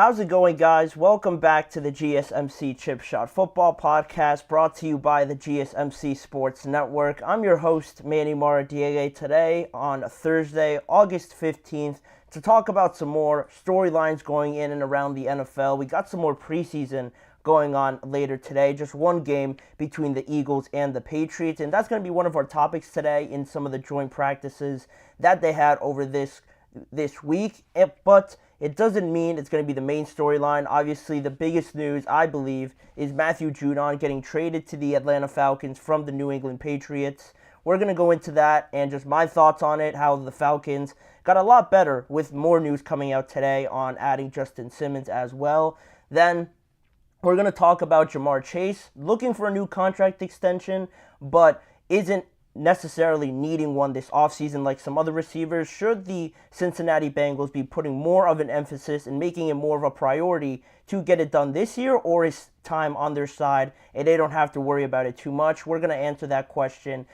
How's it going, guys? Welcome back to the GSMC Chip Shot Football Podcast, brought to you by the GSMC Sports Network. I'm your host, Manny Maradiaga, today on Thursday, August 15th, to talk about some more storylines going in and around the NFL. We got some more preseason going on later today, just one game between the Eagles and the Patriots, and that's going to be one of our topics today in some of the joint practices that they had over this week, but it doesn't mean it's going to be the main storyline. Obviously, the biggest news, I believe, is Matthew Judon getting traded to the Atlanta Falcons from the New England Patriots. We're going to go into that and just my thoughts on it, how the Falcons got a lot better with more news coming out today on adding Justin Simmons as well. Then we're going to talk about Ja'Marr Chase looking for a new contract extension, but isn't necessarily needing one this offseason like some other receivers. Should the Cincinnati Bengals be putting more of an emphasis and making it more of a priority to get it done this year, or is time on their side and they don't have to worry about it too much? We're going to answer that question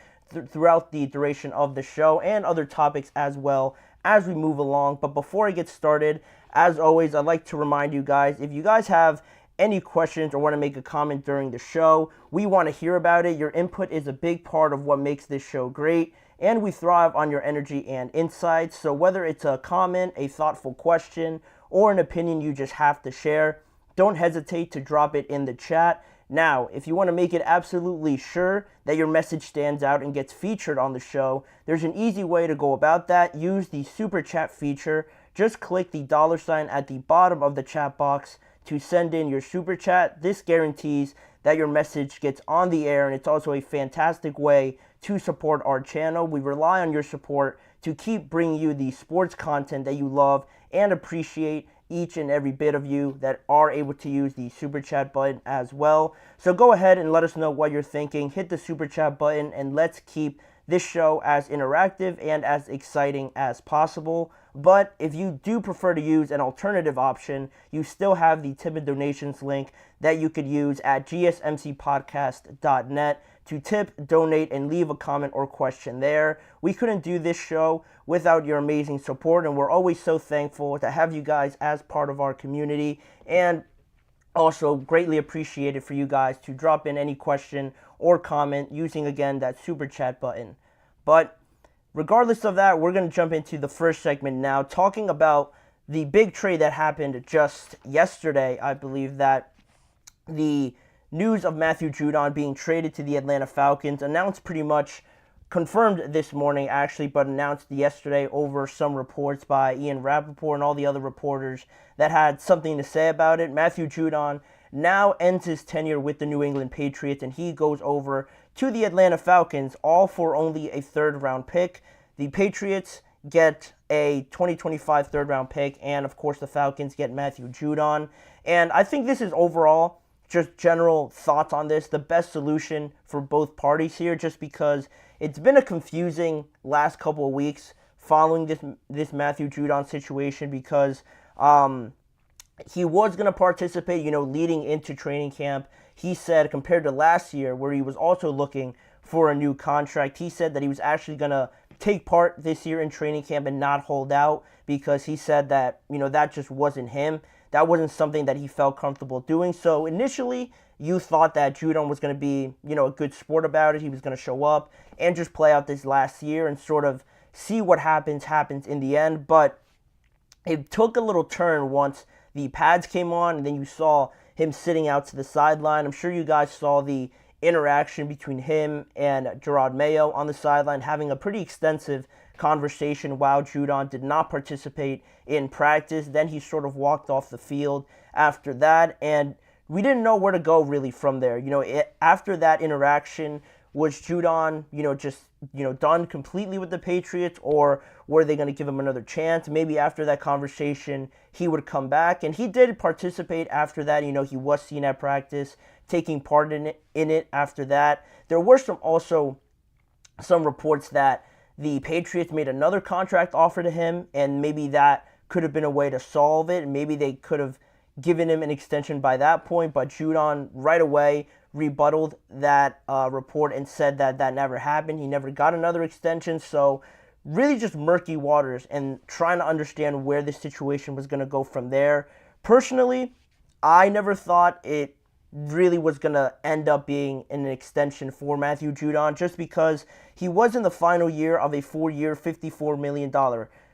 throughout the duration of the show and other topics as well as we move along. But before I get started, as always, I'd like to remind you guys, if you guys have any questions or want to make a comment during the show, we want to hear about it. Your input is a big part of what makes this show great, and we thrive on your energy and insights. So whether it's a comment, a thoughtful question, or an opinion you just have to share, don't hesitate to drop it in the chat. Now, if you want to make it absolutely sure that your message stands out and gets featured on the show, there's an easy way to go about that. Use the super chat feature. Just click the $ at the bottom of the chat box to send in your super chat. This guarantees that your message gets on the air, and it's also a fantastic way to support our channel. We rely on your support to keep bringing you the sports content that you love, and appreciate each and every bit of you that are able to use the super chat button as well. So go ahead and let us know what you're thinking. Hit the super chat button and let's keep this show as interactive and as exciting as possible. But if you do prefer to use an alternative option, you still have the tip and donations link that you could use at gsmcpodcast.net to tip, donate, and leave a comment or question there. We couldn't do this show without your amazing support, and we're always so thankful to have you guys as part of our community, and also greatly appreciated for you guys to drop in any question or comment using, again, that super chat button. But regardless of that, we're going to jump into the first segment now, talking about the big trade that happened just yesterday. I believe that the news of Matthew Judon being traded to the Atlanta Falcons, announced pretty much, confirmed this morning actually, but announced yesterday over some reports by Ian Rappaport and all the other reporters that had something to say about it. Matthew Judon now ends his tenure with the New England Patriots, and he goes over to the Atlanta Falcons, all for only a third-round pick. The Patriots get a 2025 third-round pick, and of course the Falcons get Matthew Judon. And I think this is overall, just general thoughts on this, the best solution for both parties here, just because it's been a confusing last couple of weeks following this Matthew Judon situation, because he was going to participate, leading into training camp. He said, compared to last year, where he was also looking for a new contract, he said that he was actually going to take part this year in training camp and not hold out, because he said that, that just wasn't him. That wasn't something that he felt comfortable doing. So initially, you thought that Judon was going to be, a good sport about it. He was going to show up and just play out this last year and sort of see what happens in the end. But it took a little turn once the pads came on, and then you saw him sitting out to the sideline. I'm sure you guys saw the interaction between him and Gerard Mayo on the sideline, having a pretty extensive conversation while Judon did not participate in practice. Then he sort of walked off the field after that, and we didn't know where to go really from there. After that interaction, was Judon, just, done completely with the Patriots, or were they going to give him another chance? Maybe after that conversation, he would come back, and he did participate after that. He was seen at practice, taking part in it after that. There were also some reports that the Patriots made another contract offer to him, and maybe that could have been a way to solve it. Maybe they could have given him an extension by that point, but Judon right away rebutted that report and said that that never happened. He never got another extension. So really just murky waters and trying to understand where this situation was going to go from there. Personally, I never thought it really was going to end up being an extension for Matthew Judon just because he was in the final year of a 4-year, $54 million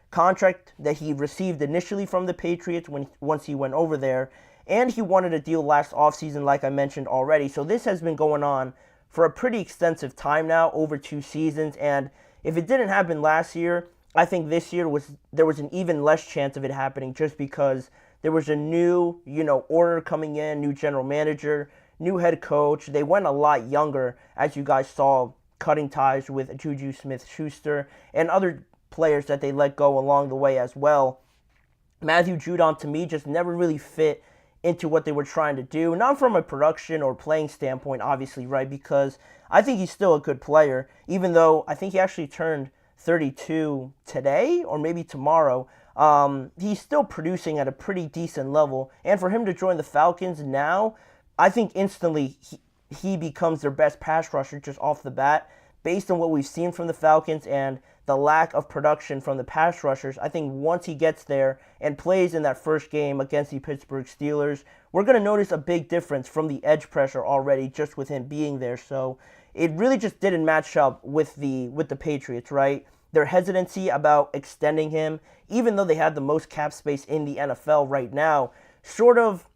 contract that he received initially from the Patriots once he went over there. And he wanted a deal last offseason, like I mentioned already. So this has been going on for a pretty extensive time now, over 2 seasons. And if it didn't happen last year, I think this year there was an even less chance of it happening just because there was a new, order coming in, new general manager, new head coach. They went a lot younger, as you guys saw, cutting ties with Juju Smith-Schuster and other players that they let go along the way as well. Matthew Judon, to me, just never really fit into what they were trying to do. Not from a production or playing standpoint, obviously, right? Because I think he's still a good player, even though I think he actually turned 32 today or maybe tomorrow. He's still producing at a pretty decent level. And for him to join the Falcons now, I think instantly he becomes their best pass rusher just off the bat. Based on what we've seen from the Falcons and the lack of production from the pass rushers, I think once he gets there and plays in that first game against the Pittsburgh Steelers, we're going to notice a big difference from the edge pressure already just with him being there. So it really just didn't match up with the Patriots, right? Their hesitancy about extending him, even though they had the most cap space in the NFL right now, sort of,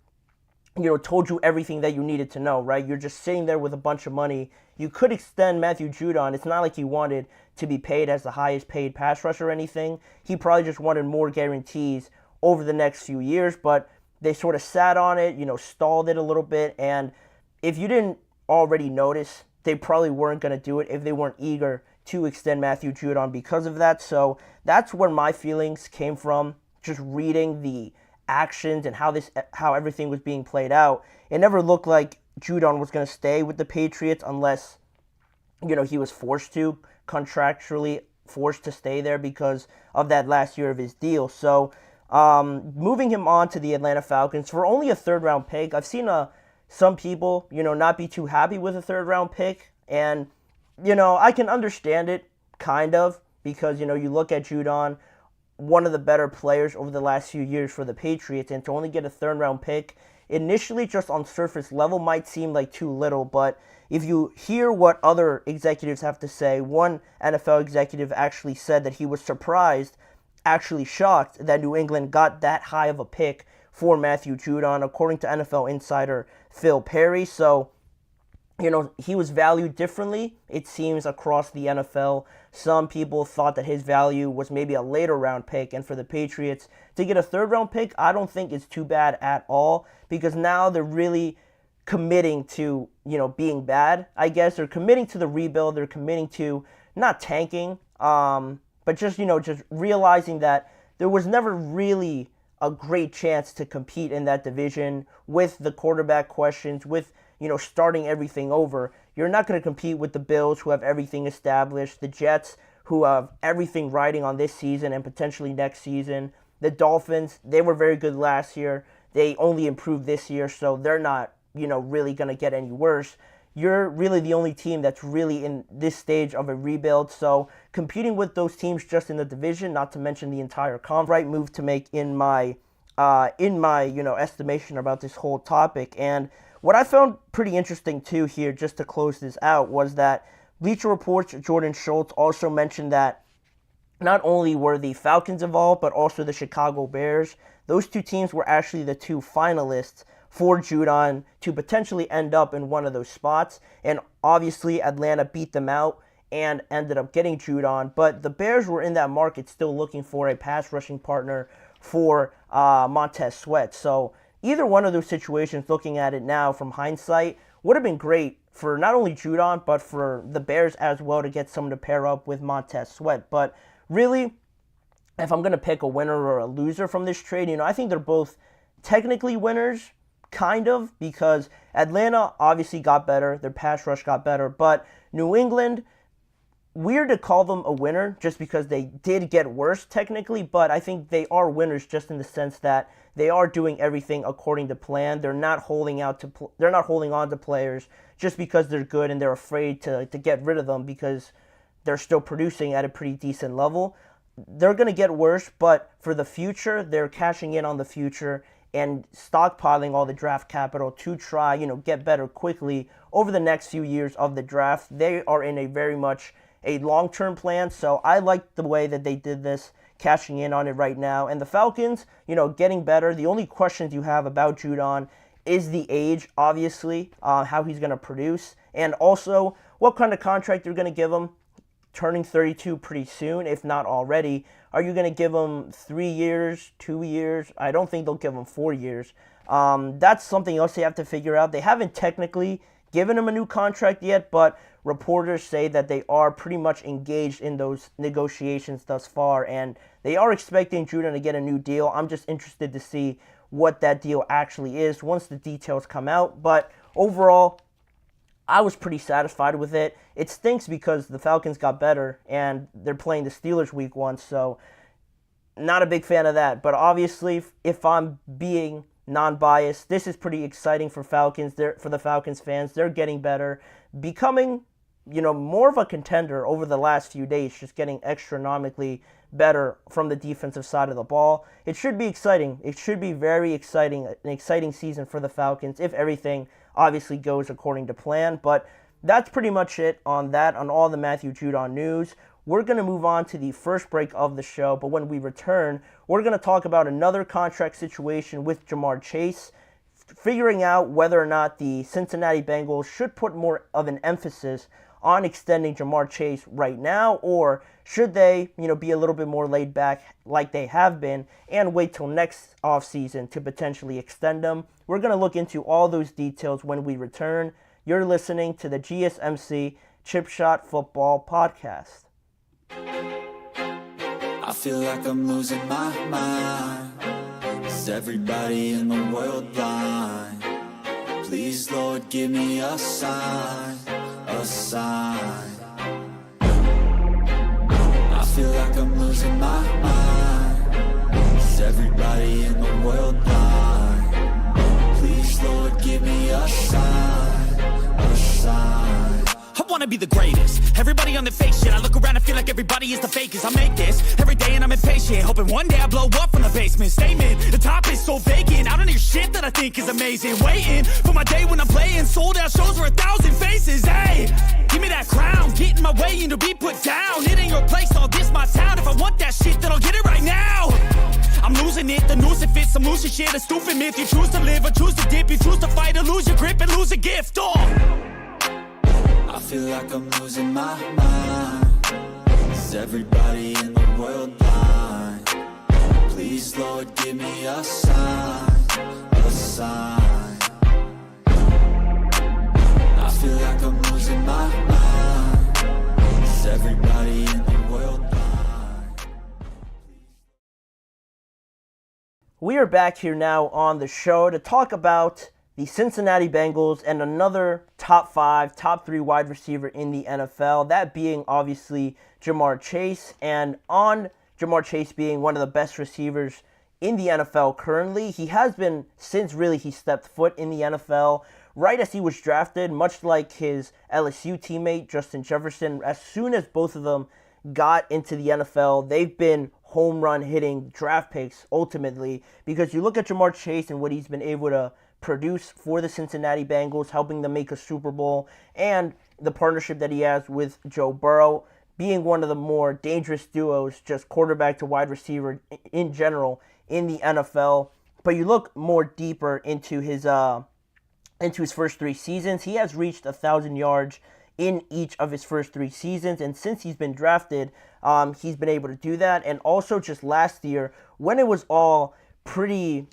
told you everything that you needed to know, right? You're just sitting there with a bunch of money. You could extend Matthew Judon. It's not like he wanted to be paid as the highest paid pass rusher or anything. He probably just wanted more guarantees over the next few years, but they sort of sat on it, stalled it a little bit. And if you didn't already notice, they probably weren't going to do it if they weren't eager to extend Matthew Judon because of that. So that's where my feelings came from, just reading the actions and how everything was being played out. It never looked like Judon was going to stay with the Patriots unless, he was contractually forced to stay there because of that last year of his deal. So moving him on to the Atlanta Falcons for only a 3rd-round pick. I've seen some people, not be too happy with a 3rd-round pick. And, I can understand it, kind of, because, you look at Judon, one of the better players over the last few years for the Patriots, and to only get a 3rd-round pick initially just on surface level might seem like too little, but if you hear what other executives have to say, one NFL executive actually said that he was surprised, actually shocked, that New England got that high of a pick for Matthew Judon, according to NFL insider Phil Perry. So, he was valued differently, it seems, across the NFL. Some people thought that his value was maybe a later round pick, and for the Patriots to get a 3rd-round pick, I don't think it's too bad at all, because now they're really committing to, being bad, I guess. They're committing to the rebuild. They're committing to not tanking, but just realizing that there was never really a great chance to compete in that division with the quarterback questions, with starting everything over. You're not going to compete with the Bills, who have everything established, the Jets, who have everything riding on this season and potentially next season. The Dolphins, they were very good last year. They only improved this year, so they're not, really going to get any worse. You're really the only team that's really in this stage of a rebuild. So competing with those teams just in the division, not to mention the entire conference, right move to make in my estimation about this whole topic. And what I found pretty interesting too here, just to close this out, was that Bleacher Report's Jordan Schultz also mentioned that not only were the Falcons involved, but also the Chicago Bears. Those two teams were actually the 2 finalists for Judon to potentially end up in one of those spots. And obviously Atlanta beat them out and ended up getting Judon. But the Bears were in that market still looking for a pass rushing partner for Montez Sweat. So either one of those situations, looking at it now from hindsight, would have been great for not only Judon, but for the Bears as well, to get someone to pair up with Montez Sweat. But really, if I'm going to pick a winner or a loser from this trade, I think they're both technically winners, kind of, because Atlanta obviously got better, their pass rush got better, but New England, weird to call them a winner just because they did get worse technically, but I think they are winners just in the sense that they are doing everything according to plan. They're not holding on to players just because they're good and they're afraid to get rid of them because they're still producing at a pretty decent level. They're going to get worse, but for the future, they're cashing in on the future and stockpiling all the draft capital to try, get better quickly over the next few years of the draft. They are in a very much a long-term plan, so I like the way that they did this, cashing in on it right now. And the Falcons, getting better. The only questions you have about Judon is the age, obviously, how he's going to produce, and also what kind of contract you're going to give him. Turning 32 pretty soon, if not already. Are you going to give him 3 years, 2 years? I don't think they'll give him 4 years. That's something else they have to figure out. They haven't technically given him a new contract yet, but reporters say that they are pretty much engaged in those negotiations thus far, and they are expecting Judon to get a new deal. I'm just interested to see what that deal actually is once the details come out. But overall, I was pretty satisfied with it. It stinks because the Falcons got better and they're playing the Steelers week 1, so not a big fan of that. But obviously, if I'm being non-biased, this is pretty exciting for for the Falcons fans. They're getting better, becoming, more of a contender over the last few days, just getting astronomically better from the defensive side of the ball. It should be exciting. It should be very exciting, an exciting season for the Falcons if everything obviously goes according to plan. But that's pretty much it on all the Matthew Judon news. We're going to move on to the first break of the show, but when we return, we're going to talk about another contract situation with Ja'Marr Chase, figuring out whether or not the Cincinnati Bengals should put more of an emphasis on extending Ja'Marr Chase right now, or should they, be a little bit more laid back like they have been and wait till next offseason to potentially extend them. We're going to look into all those details when we return. You're listening to the GSMC Chip Shot Football Podcast. I feel like I'm losing my mind. Is everybody in the world blind? Please, Lord, give me a sign, a sign. I feel like I'm losing my mind. Is everybody in the world blind? Please, Lord, give me a sign, a sign. I wanna be the greatest. Everybody on the fake shit. I look around and feel like everybody is the fakest. I make this every day and I'm impatient, hoping one day I blow up from the basement. Statement, the top is so vacant. I don't hear shit that I think is amazing. Waiting for my day when I'm playing sold out shows for 1,000 faces. Hey, give me that crown, get in my way and to be put down. It ain't your place, all this my town. If I want that shit, then I'll get it right now. I'm losing it, the noose it fits. I'm losing shit, a stupid myth. You choose to live or choose to dip. You choose to fight or lose your grip and lose a gift. I feel like I'm losing my mind. Is everybody in the world blind? Please, Lord, give me a sign, a sign. I feel like I'm losing my mind. Is everybody in the world blind? We are back here now on the show to talk about the Cincinnati Bengals and another top 5, top 3 wide receiver in the NFL, that being obviously Ja'Marr Chase. And on Ja'Marr Chase being one of the best receivers in the NFL currently, he has been since really he stepped foot in the NFL, right as he was drafted, much like his LSU teammate Justin Jefferson. As soon as both of them got into the NFL, they've been home run hitting draft picks ultimately, because you look at Ja'Marr Chase and what he's been able to produce for the Cincinnati Bengals, helping them make a Super Bowl, and the partnership that he has with Joe Burrow, being one of the more dangerous duos, just quarterback to wide receiver in general in the NFL. But you look more deeper into his first 3 seasons, he has reached 1,000 yards in each of his first 3 seasons, and since he's been drafted, he's been able to do that. And also just last year, when it was all pretty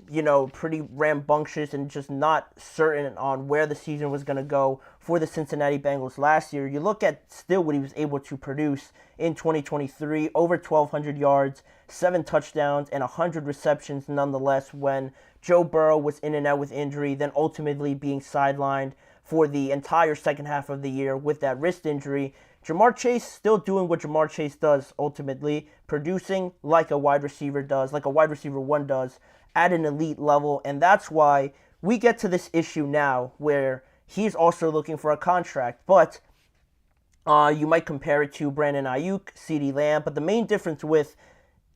rambunctious and just not certain on where the season was going to go for the Cincinnati Bengals last year, you look at still what he was able to produce in 2023, over 1,200 yards, 7 touchdowns, and 100 receptions nonetheless when Joe Burrow was in and out with injury, then ultimately being sidelined for the entire second half of the year with that wrist injury. Ja'Marr Chase still doing what Ja'Marr Chase does ultimately, producing like a wide receiver does, like a wide receiver 1 does, at an elite level. And that's why we get to this issue now where he's also looking for a contract. But you might compare it to Brandon Ayuk, CeeDee Lamb. But the main difference with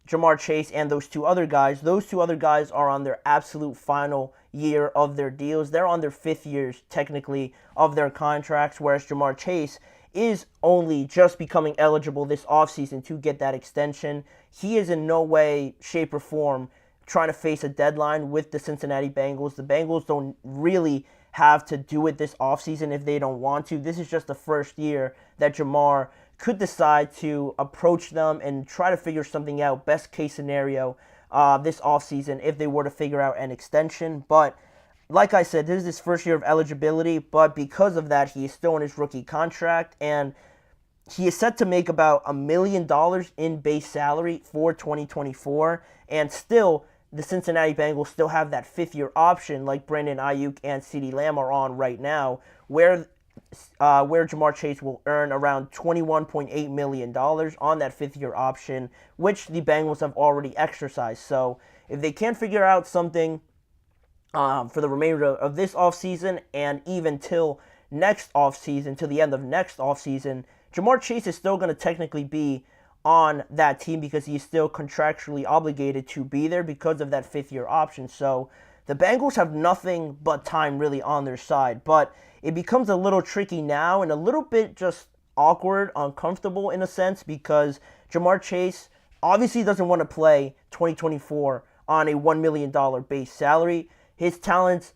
Jamar Chase and those two other guys. Those two other guys are on their absolute final year of their deals. They're on their 5th years, technically, of their contracts, whereas Jamar Chase is only just becoming eligible this offseason to get that extension. He is in no way, shape, or form trying to face a deadline with the Cincinnati Bengals. The Bengals don't really have to do it this offseason if they don't want to. This is just the first year that Jamar could decide to approach them and try to figure something out, best case scenario, this offseason if they were to figure out an extension. But like I said, this is his first year of eligibility, but because of that, he is still in his rookie contract, and he is set to make about $1 million in base salary for 2024, and still, the Cincinnati Bengals still have that 5th-year option like Brandon Ayuk and CeeDee Lamb are on right now, where Jamar Chase will earn around $21.8 million on that 5th-year option, which the Bengals have already exercised. So if they can't figure out something for the remainder of this offseason and even till next offseason, till the end of next offseason, Jamar Chase is still going to technically be on that team because he's still contractually obligated to be there because of that 5th-year option. So the Bengals have nothing but time really on their side, but it becomes a little tricky now and a little bit just awkward, uncomfortable in a sense, because Jamar Chase obviously doesn't want to play 2024 on a $1 million base salary. His talents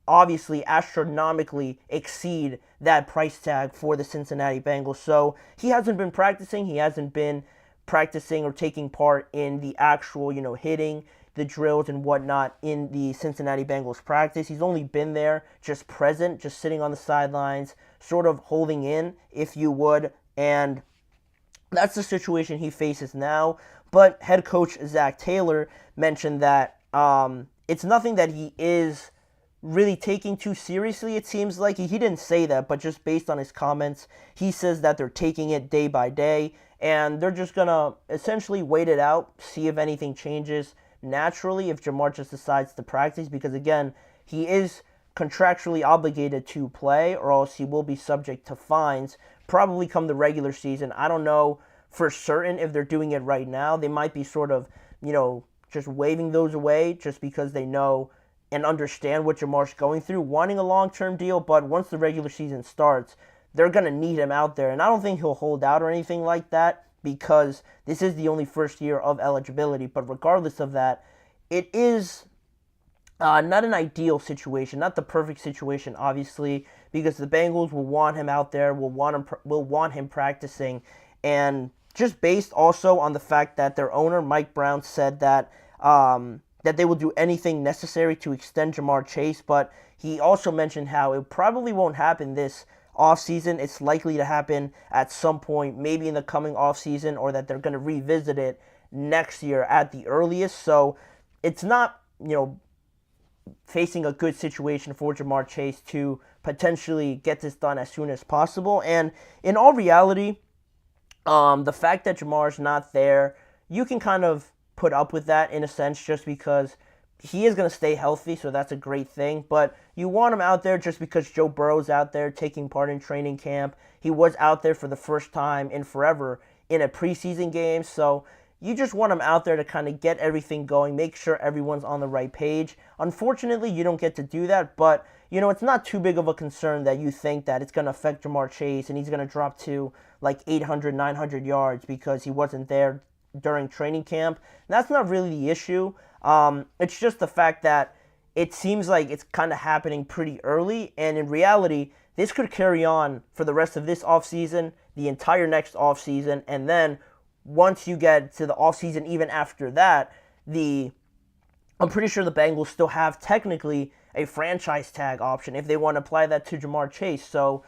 obviously astronomically exceed that price tag for the Cincinnati Bengals. So he hasn't been practicing. He hasn't been practicing or taking part in the actual, hitting, the drills and whatnot in the Cincinnati Bengals practice. He's only been there, just present, just sitting on the sidelines, sort of holding in, if you would. And that's the situation he faces now. But head coach Zac Taylor mentioned that it's nothing that he is really taking too seriously, it seems like. He didn't say that, but just based on his comments, he says that they're taking it day by day, and they're just going to essentially wait it out, see if anything changes naturally, if Jamar just decides to practice, because again, he is contractually obligated to play, or else he will be subject to fines, probably come the regular season. I don't know for certain if they're doing it right now. They might be sort of, just waving those away just because they know and understand what Jamar's going through, wanting a long-term deal, but once the regular season starts, they're going to need him out there, and I don't think he'll hold out or anything like that because this is the only first year of eligibility. But regardless of that, it is not an ideal situation, not the perfect situation, obviously, because the Bengals will want him out there, will want him practicing, and just based also on the fact that their owner, Mike Brown, said that that they will do anything necessary to extend Jamar Chase, but he also mentioned how it probably won't happen this offseason. It's likely to happen at some point, maybe in the coming offseason, or that they're going to revisit it next year at the earliest. So it's not, facing a good situation for Jamar Chase to potentially get this done as soon as possible. And in all reality, the fact that Jamar's not there, you can kind of put up with that in a sense just because he is going to stay healthy, so that's a great thing. But you want him out there just because Joe Burrow's out there taking part in training camp. He was out there for the first time in forever in a preseason game, so you just want him out there to kind of get everything going, make sure everyone's on the right page. Unfortunately, you don't get to do that, but it's not too big of a concern that you think that it's going to affect Jamar Chase and he's going to drop to like 800, 900 yards because he wasn't there during training camp. That's not really the issue. It's just the fact that it seems like it's kind of happening pretty early, and in reality, this could carry on for the rest of this offseason, the entire next offseason, and then once you get to the offseason, even after that, I'm pretty sure the Bengals still have technically a franchise tag option if they want to apply that to Jamar Chase. So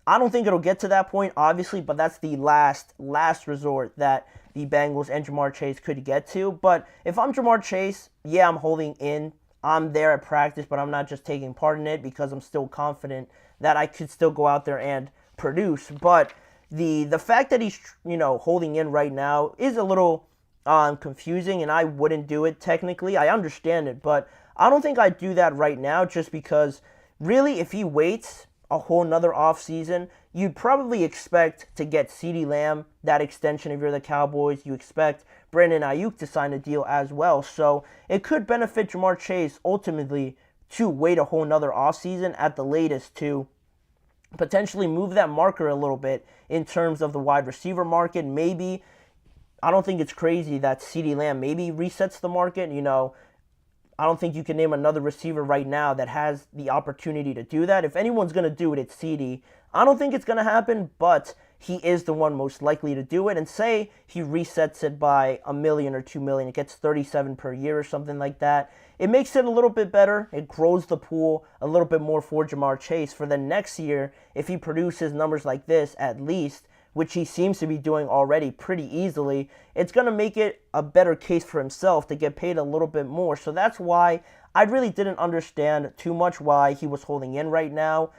I don't think it'll get to that point, obviously, but that's the last resort that the Bengals and Jamar Chase could get to. But if I'm Jamar Chase, yeah, I'm holding in. I'm there at practice, but I'm not just taking part in it because I'm still confident that I could still go out there and produce. But the fact that he's holding in right now is a little confusing, and I wouldn't do it technically. I understand it, but I don't think I'd do that right now just because really if he waits a whole nother offseason, you'd probably expect to get CeeDee Lamb, that extension if you're the Cowboys. You expect Brandon Ayuk to sign a deal as well. So it could benefit Ja'Marr Chase ultimately to wait a whole nother offseason at the latest to potentially move that marker a little bit in terms of the wide receiver market. Maybe, I don't think it's crazy that CeeDee Lamb maybe resets the market. I don't think you can name another receiver right now that has the opportunity to do that. If anyone's going to do it, it's CeeDee. I don't think it's going to happen, but he is the one most likely to do it. And say he resets it by $1 million or $2 million, it gets 37 per year or something like that. It makes it a little bit better. It grows the pool a little bit more for Ja'Marr Chase for the next year. If he produces numbers like this, at least, which he seems to be doing already pretty easily, it's going to make it a better case for himself to get paid a little bit more. So that's why I really didn't understand too much why he was holding in right now.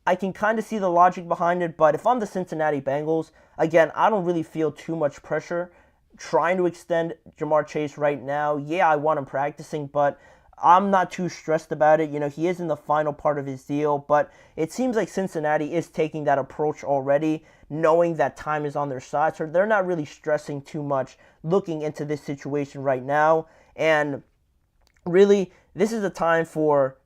I can kind of see the logic behind it, but if I'm the Cincinnati Bengals, again, I don't really feel too much pressure trying to extend Ja'Marr Chase right now. Yeah, I want him practicing, but I'm not too stressed about it. He is in the final part of his deal, but it seems like Cincinnati is taking that approach already, knowing that time is on their side. So they're not really stressing too much looking into this situation right now. And really, this is a time for,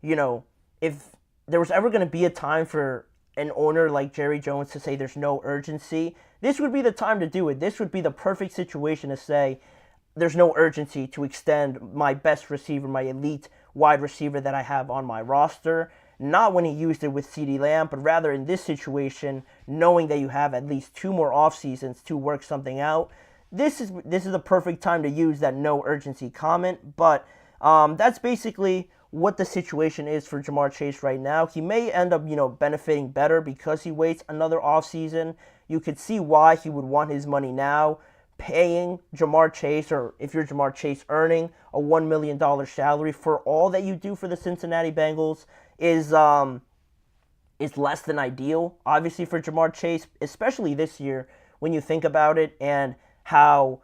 if there was ever going to be a time for an owner like Jerry Jones to say there's no urgency, this would be the time to do it. This would be the perfect situation to say, there's no urgency to extend my best receiver, my elite wide receiver that I have on my roster. Not when he used it with CeeDee Lamb, but rather in this situation, knowing that you have at least 2 more off seasons to work something out. This is the perfect time to use that no urgency comment. But that's basically what the situation is for Ja'Marr Chase right now. He may end up, benefiting better because he waits another off season. You could see why he would want his money now. Paying Ja'Marr Chase, or if you're Ja'Marr Chase, earning a $1 million salary for all that you do for the Cincinnati Bengals is less than ideal, obviously, for Ja'Marr Chase, especially this year when you think about it and how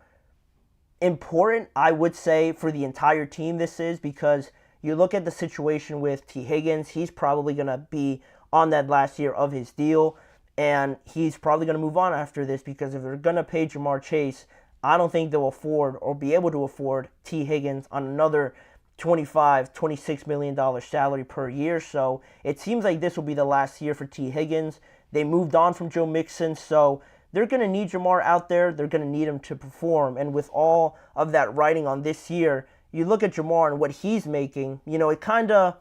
important I would say for the entire team this is, because you look at the situation with T. Higgins, he's probably going to be on that last year of his deal. And he's probably going to move on after this, because if they're going to pay Ja'Marr Chase, I don't think they'll afford or be able to afford T. Higgins on another $26 million salary per year. So it seems like this will be the last year for T. Higgins. They moved on from Joe Mixon, so they're going to need Ja'Marr out there. They're going to need him to perform. And with all of that writing on this year, you look at Ja'Marr and what he's making, it kind of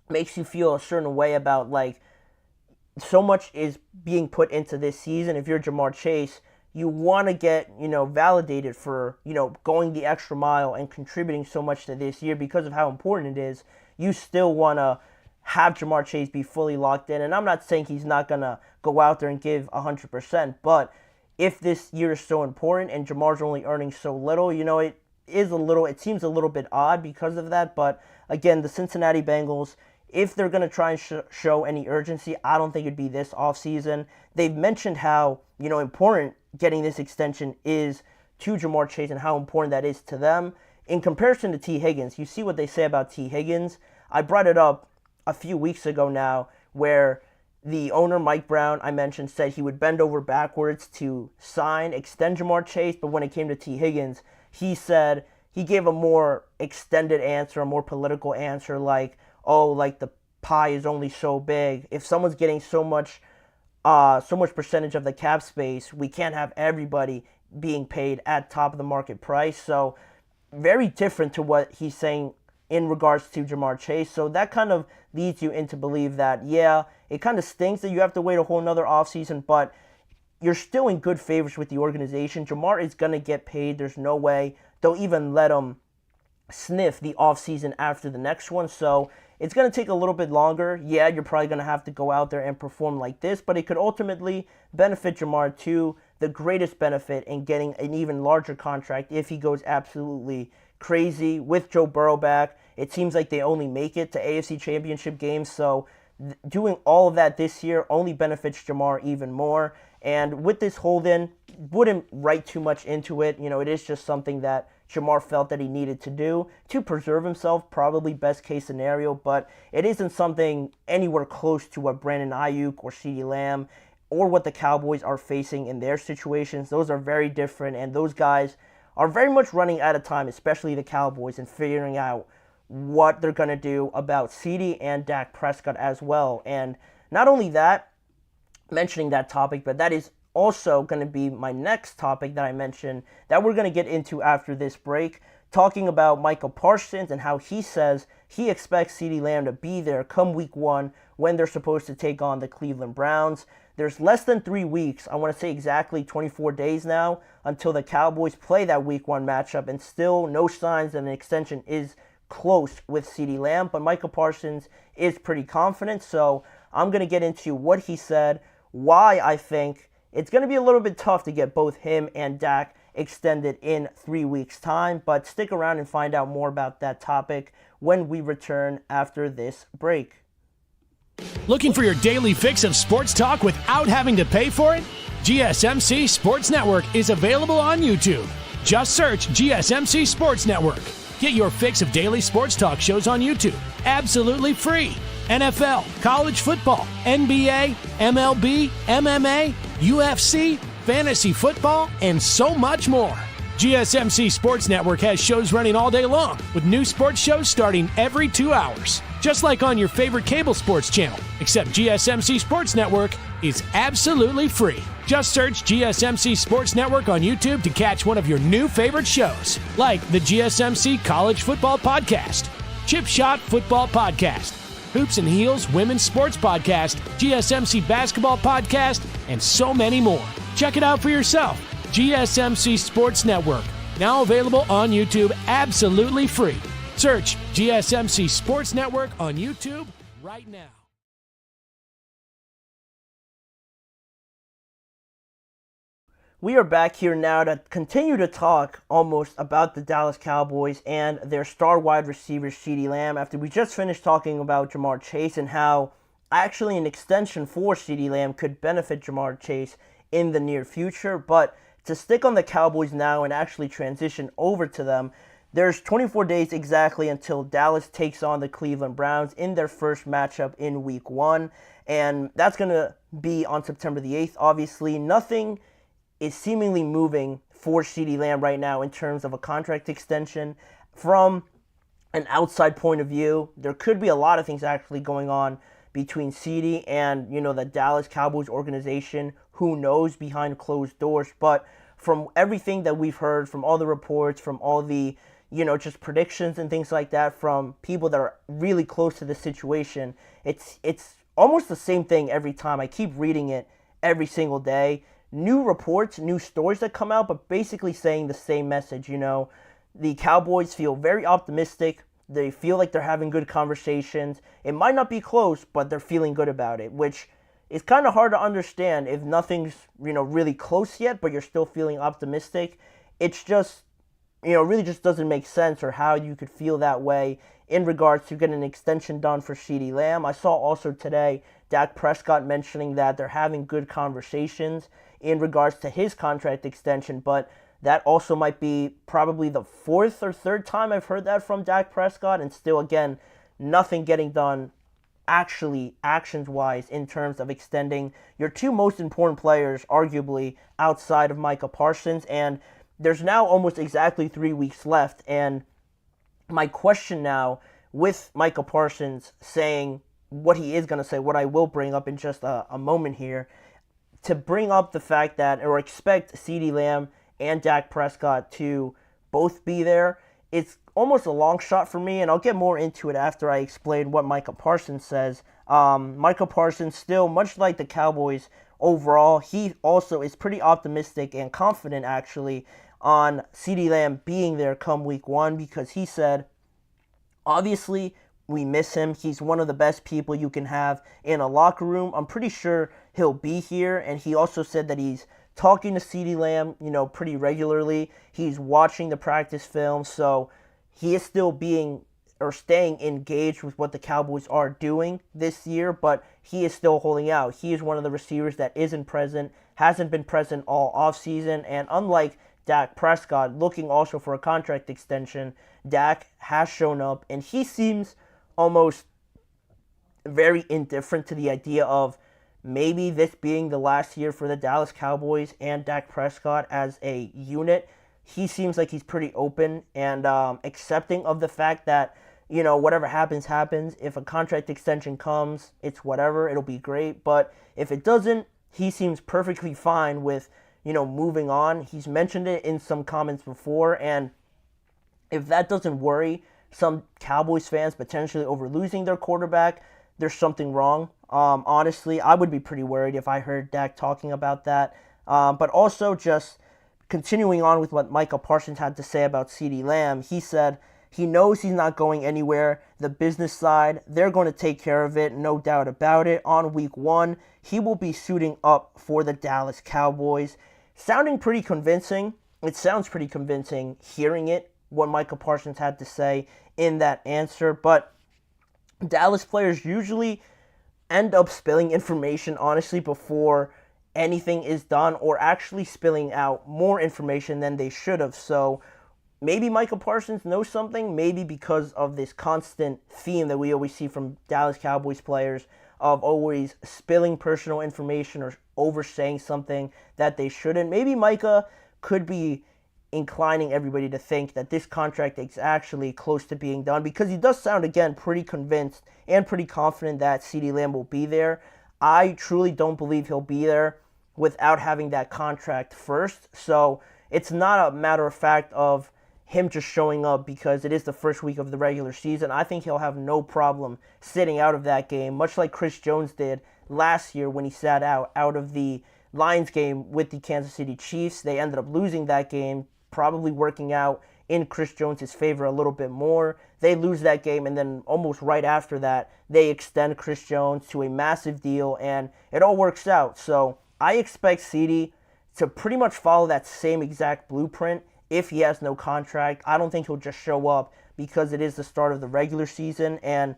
makes you feel a certain way about, so much is being put into this season. If you're Ja'Marr Chase, you want to get, validated for, going the extra mile and contributing so much to this year because of how important it is. You still want to have Ja'Marr Chase be fully locked in. And I'm not saying he's not going to go out there and give 100%, but if this year is so important and Ja'Marr's only earning so little, it seems a little bit odd because of that. But again, the Cincinnati Bengals, if they're going to try and show any urgency, I don't think it'd be this offseason. They've mentioned how, important getting this extension is to Ja'Marr Chase and how important that is to them. In comparison to T. Higgins, you see what they say about T. Higgins. I brought it up a few weeks ago now, where the owner, Mike Brown, I mentioned, said he would bend over backwards to extend Ja'Marr Chase, but when it came to T. Higgins, he said he gave a more extended answer, a more political answer, the pie is only so big. If someone's getting so much percentage of the cap space, we can't have everybody being paid at top of the market price. So very different to what he's saying in regards to Ja'Marr Chase. So that kind of leads you into believe that, yeah, it kind of stinks that you have to wait a whole nother offseason, but you're still in good favors with the organization. Ja'Marr is going to get paid. There's no way they'll even let him sniff the offseason after the next one. So it's going to take a little bit longer. Yeah, you're probably going to have to go out there and perform like this, but it could ultimately benefit Ja'Marr to the greatest benefit in getting an even larger contract if he goes absolutely crazy with Joe Burrow back. It seems like they only make it to AFC Championship games, so doing all of that this year only benefits Ja'Marr even more. And with this hold-in, wouldn't write too much into it. It is just something that Ja'Marr felt that he needed to do to preserve himself, probably best case scenario, but it isn't something anywhere close to what Brandon Ayuk or CeeDee Lamb or what the Cowboys are facing in their situations. Those are very different, and those guys are very much running out of time, especially the Cowboys, and figuring out what they're going to do about CeeDee and Dak Prescott as well. And not only that, mentioning that topic, but that is also going to be my next topic that I mentioned that we're going to get into after this break, talking about Micah Parsons and how he says he expects CeeDee Lamb to be there come week 1 when they're supposed to take on the Cleveland Browns. There's less than 3 weeks, I want to say exactly 24 days now, until the Cowboys play that week 1 matchup, and still no signs that an extension is close with CeeDee Lamb, but Micah Parsons is pretty confident, so I'm going to get into what he said, why I think it's going to be a little bit tough to get both him and Dak extended in 3 weeks' time, but stick around and find out more about that topic when we return after this break. Looking for your daily fix of sports talk without having to pay for it? GSMC Sports Network is available on YouTube. Just search GSMC Sports Network. Get your fix of daily sports talk shows on YouTube, absolutely free. NFL, college football, NBA, MLB, MMA, UFC, fantasy football, and so much more. GSMC Sports Network has shows running all day long, with new sports shows starting every 2 hours. Just like on your favorite cable sports channel, except GSMC Sports Network is absolutely free. Just search GSMC Sports Network on YouTube to catch one of your new favorite shows, like the GSMC College Football Podcast, Chip Shot Football Podcast, Hoops and Heels Women's Sports Podcast, GSMC Basketball Podcast, and so many more. Check it out for yourself. GSMC Sports Network, now available on YouTube absolutely free. Search GSMC Sports Network on YouTube right now. We are back here now to continue to talk almost about the Dallas Cowboys and their star wide receiver, CeeDee Lamb, after we just finished talking about Ja'Marr Chase and how actually an extension for CeeDee Lamb could benefit Ja'Marr Chase in the near future. But to stick on the Cowboys now and actually transition over to them, there's 24 days exactly until Dallas takes on the Cleveland Browns in their first matchup in week 1, and that's going to be on September the 8th. Obviously, nothing is seemingly moving for CeeDee Lamb right now in terms of a contract extension. From an outside point of view, there could be a lot of things actually going on between CeeDee and, the Dallas Cowboys organization. Who knows behind closed doors? But from everything that we've heard, from all the reports, from all the, just predictions and things like that from people that are really close to the situation, it's almost the same thing every time. I keep reading it every single day. New reports, new stories that come out, but basically saying the same message. The Cowboys feel very optimistic. They feel like they're having good conversations. It might not be close, but they're feeling good about it, which is kind of hard to understand if nothing's, really close yet, but you're still feeling optimistic. It's just, really just doesn't make sense, or how you could feel that way in regards to getting an extension done for CeeDee Lamb. I saw also today Dak Prescott mentioning that they're having good conversations in regards to his contract extension, but that also might be probably the 4th or 3rd time I've heard that from Dak Prescott, and still, again, nothing getting done actually actions-wise in terms of extending your two most important players, arguably, outside of Micah Parsons. And there's now almost exactly 3 weeks left, and my question now, with Micah Parsons saying what he is going to say, what I will bring up in just a moment here, to bring up the fact that, or expect CeeDee Lamb and Dak Prescott to both be there, it's almost a long shot for me, and I'll get more into it after I explain what Micah Parsons says. Micah Parsons, still, much like the Cowboys overall, he also is pretty optimistic and confident, actually, on CeeDee Lamb being there come week 1, because he said, obviously, we miss him. He's one of the best people you can have in a locker room. I'm pretty sure he'll be here, and he also said that he's talking to CeeDee Lamb, pretty regularly. He's watching the practice film, so he is still staying engaged with what the Cowboys are doing this year, but he is still holding out. He is one of the receivers that isn't present, hasn't been present all offseason, and unlike Dak Prescott, looking also for a contract extension. Dak has shown up, and he seems almost very indifferent to the idea of maybe this being the last year for the Dallas Cowboys and Dak Prescott as a unit. He seems like he's pretty open and accepting of the fact that, whatever happens, happens. If a contract extension comes, it's whatever. It'll be great. But if it doesn't, he seems perfectly fine with, moving on. He's mentioned it in some comments before. And if that doesn't worry some Cowboys fans potentially over losing their quarterback, there's something wrong. Honestly, I would be pretty worried if I heard Dak talking about that. But also just continuing on with what Micah Parsons had to say about CeeDee Lamb, he said he knows he's not going anywhere. The business side, they're going to take care of it, no doubt about it. On week 1, he will be suiting up for the Dallas Cowboys. Sounding pretty convincing. It sounds pretty convincing hearing it, what Micah Parsons had to say in that answer. But Dallas players usually end up spilling information, honestly, before anything is done, or actually spilling out more information than they should have. So maybe Micah Parsons knows something, maybe because of this constant theme that we always see from Dallas Cowboys players of always spilling personal information or oversaying something that they shouldn't. Maybe Micah could be inclining everybody to think that this contract is actually close to being done, because he does sound, again, pretty convinced and pretty confident that CeeDee Lamb will be there. I truly don't believe he'll be there without having that contract first. So it's not a matter of fact of him just showing up because it is the first week of the regular season. I think he'll have no problem sitting out of that game, much like Chris Jones did last year when he sat out of the Lions game with the Kansas City Chiefs. They ended up losing that game, probably working out in Chris Jones' favor a little bit more. They lose that game, and then almost right after that, they extend Chris Jones to a massive deal, and it all works out. So I expect CeeDee to pretty much follow that same exact blueprint if he has no contract. I don't think he'll just show up because it is the start of the regular season. And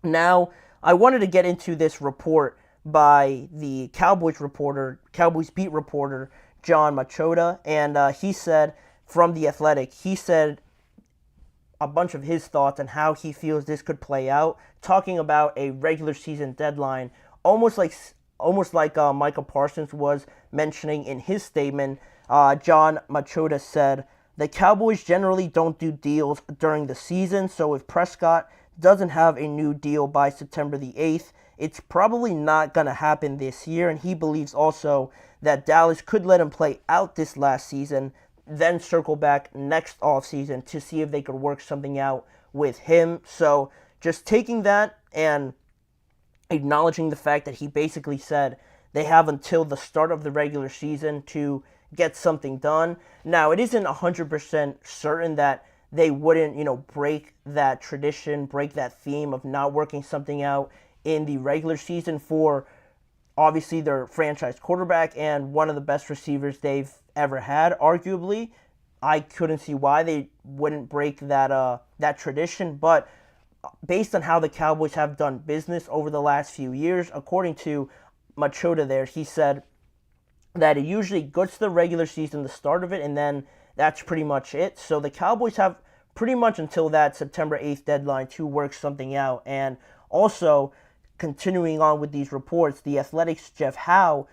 now I wanted to get into this report by the Cowboys beat reporter, John Machota, and he said from The Athletic, he said a bunch of his thoughts on how he feels this could play out, talking about a regular season deadline, almost like Micah Parsons was mentioning in his statement. John Machota said, "The Cowboys generally don't do deals during the season, so if Prescott doesn't have a new deal by September the 8th, it's probably not going to happen this year," and he believes also that Dallas could let him play out this last season, then circle back next offseason to see if they could work something out with him. So just taking that and acknowledging the fact that he basically said they have until the start of the regular season to get something done. Now, it isn't 100% certain that they wouldn't, break that tradition, break that theme of not working something out in the regular season for obviously their franchise quarterback and one of the best receivers they've ever had, arguably. I couldn't see why they wouldn't break that tradition, but based on how the Cowboys have done business over the last few years, according to Machota there, he said that it usually goes to the regular season, the start of it, and then that's pretty much it. So the Cowboys have pretty much until that September 8th deadline to work something out. And also, continuing on with these reports, the Athletic's Jeff Howe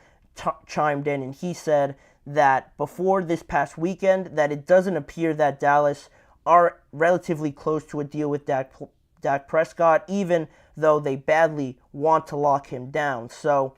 chimed in, and he said that before this past weekend, that it doesn't appear that Dallas are relatively close to a deal with Dak Prescott, even though they badly want to lock him down. So,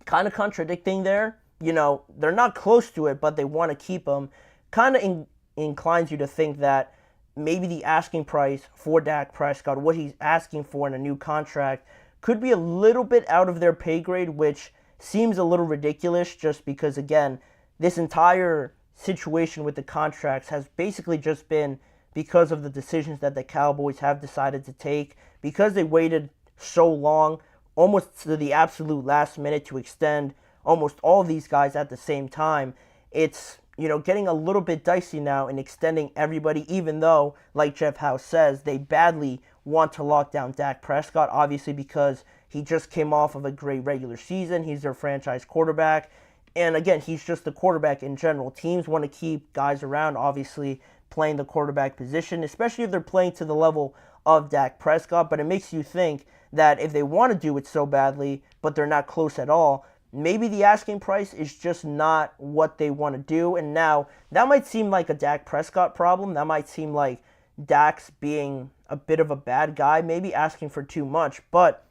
kind of contradicting there. They're not close to it, but they want to keep him. Kind of inclines you to think that maybe the asking price for Dak Prescott, what he's asking for in a new contract, could be a little bit out of their pay grade, which seems a little ridiculous just because, again, this entire situation with the contracts has basically just been because of the decisions that the Cowboys have decided to take, because they waited so long, almost to the absolute last minute, to extend almost all of these guys at the same time. It's, getting a little bit dicey now in extending everybody, even though, like Jeff Howe says, they badly want to lock down Dak Prescott, obviously because he just came off of a great regular season. He's their franchise quarterback. And again, he's just the quarterback in general. Teams want to keep guys around, obviously, playing the quarterback position, especially if they're playing to the level of Dak Prescott. But it makes you think that if they want to do it so badly, but they're not close at all, maybe the asking price is just not what they want to do. And now, that might seem like a Dak Prescott problem. That might seem like Dak's being a bit of a bad guy, maybe asking for too much. But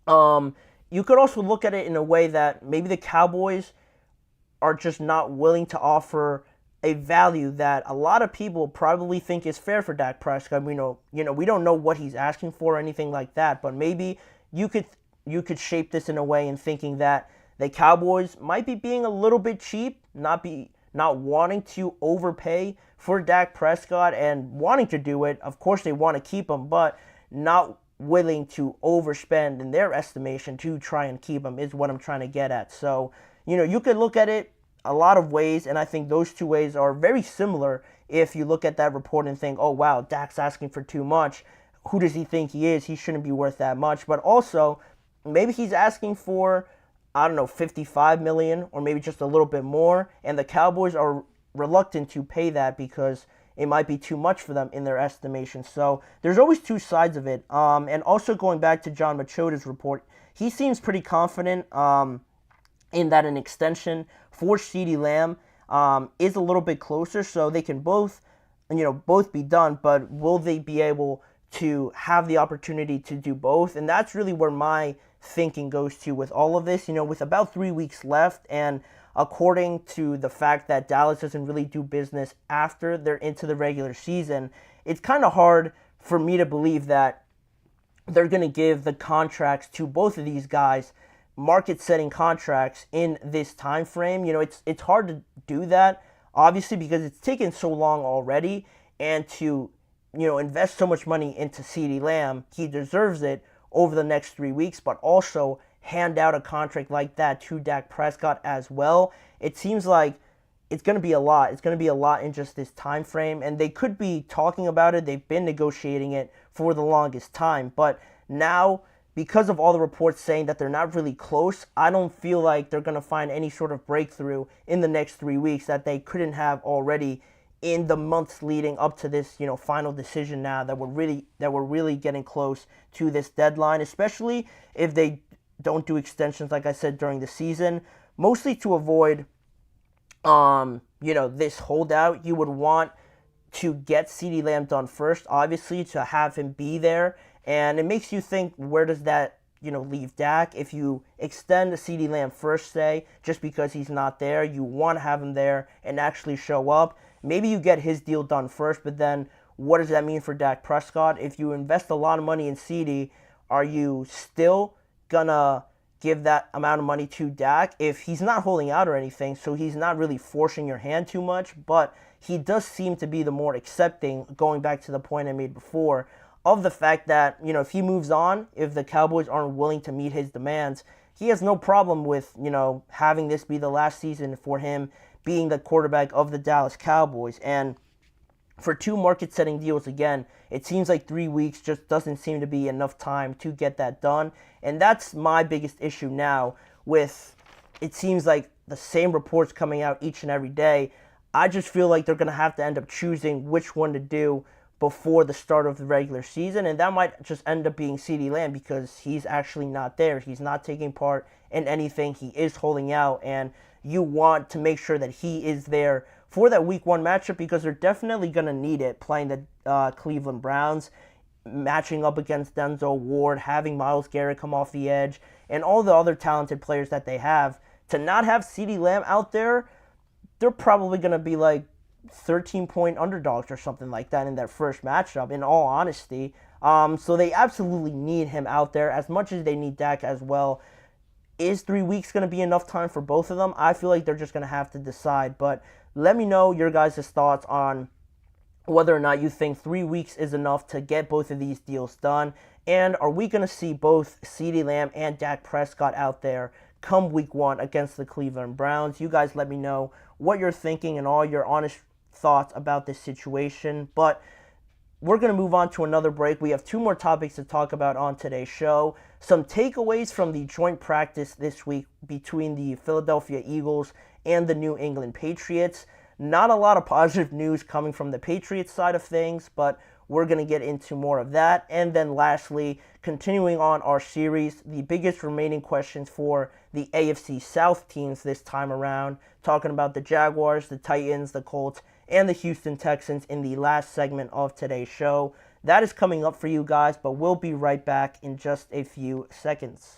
you could also look at it in a way that maybe the Cowboys are just not willing to offer a value that a lot of people probably think is fair for Dak Prescott. We don't know what he's asking for or anything like that, but maybe you could shape this in a way in thinking that the Cowboys might be being a little bit cheap, not wanting to overpay for Dak Prescott and wanting to do it. Of course, they want to keep him, but not willing to overspend in their estimation to try and keep him is what I'm trying to get at. So, you could look at it a lot of ways, and I think those two ways are very similar if you look at that report and think, oh, wow, Dak's asking for too much. Who does he think he is? He shouldn't be worth that much. But also, maybe he's asking for, I don't know, $55 million or maybe just a little bit more, and the Cowboys are reluctant to pay that because it might be too much for them in their estimation. So there's always two sides of it. And also going back to John Machota's report, he seems pretty confident in that an extension for CeeDee Lamb is a little bit closer, so they can both be done, but will they be able to have the opportunity to do both? And that's really where my thinking goes to with all of this. With about 3 weeks left, and according to the fact that Dallas doesn't really do business after they're into the regular season, it's kind of hard for me to believe that they're going to give the contracts to both of these guys, market-setting contracts in this time frame. It's hard to do that, obviously, because it's taken so long already, and to invest so much money into CeeDee Lamb, he deserves it over the next 3 weeks, but also hand out a contract like that to Dak Prescott as well. It seems like it's going to be a lot. It's going to be a lot in just this time frame, and they could be talking about it. They've been negotiating it for the longest time, but now, because of all the reports saying that they're not really close, I don't feel like they're going to find any sort of breakthrough in the next 3 weeks that they couldn't have already in the months leading up to this, final decision now that we're really getting close to this deadline, especially if they don't do extensions, like I said, during the season, mostly to avoid, this holdout. You would want to get CeeDee Lamb done first, obviously, to have him be there. And it makes you think, where does that, leave Dak? If you extend the CeeDee Lamb first, say, just because he's not there, you want to have him there and actually show up. Maybe you get his deal done first, but then what does that mean for Dak Prescott? If you invest a lot of money in CeeDee, are you still gonna give that amount of money to Dak if he's not holding out or anything, so he's not really forcing your hand too much, but he does seem to be the more accepting, going back to the point I made before, of the fact that, if he moves on, if the Cowboys aren't willing to meet his demands, he has no problem with, having this be the last season for him being the quarterback of the Dallas Cowboys. And for two market-setting deals, again, it seems like 3 weeks just doesn't seem to be enough time to get that done. And that's my biggest issue now with, it seems like the same reports coming out each and every day. I just feel like they're going to have to end up choosing which one to do before the start of the regular season, and that might just end up being CeeDee Lamb because he's actually not there. He's not taking part in anything. He is holding out, and you want to make sure that he is there for that Week 1 matchup because they're definitely going to need it, playing the Cleveland Browns, matching up against Denzel Ward, having Myles Garrett come off the edge, and all the other talented players that they have. To not have CeeDee Lamb out there, they're probably going to be like 13-point underdogs or something like that in their first matchup, in all honesty. So they absolutely need him out there as much as they need Dak as well. Is 3 weeks going to be enough time for both of them? I feel like they're just going to have to decide. But let me know your guys' thoughts on whether or not you think 3 weeks is enough to get both of these deals done. And are we going to see both CeeDee Lamb and Dak Prescott out there come Week 1 against the Cleveland Browns? You guys let me know what you're thinking and all your honest thoughts about this situation. But we're going to move on to another break. We have two more topics to talk about on today's show. Some takeaways from the joint practice this week between the Philadelphia Eagles and the New England Patriots. Not a lot of positive news coming from the Patriots side of things, but we're going to get into more of that. And then lastly, continuing on our series, the biggest remaining questions for the AFC South teams this time around, talking about the Jaguars, the Titans, the Colts, and the Houston Texans in the last segment of today's show. That is coming up for you guys, but we'll be right back in just a few seconds.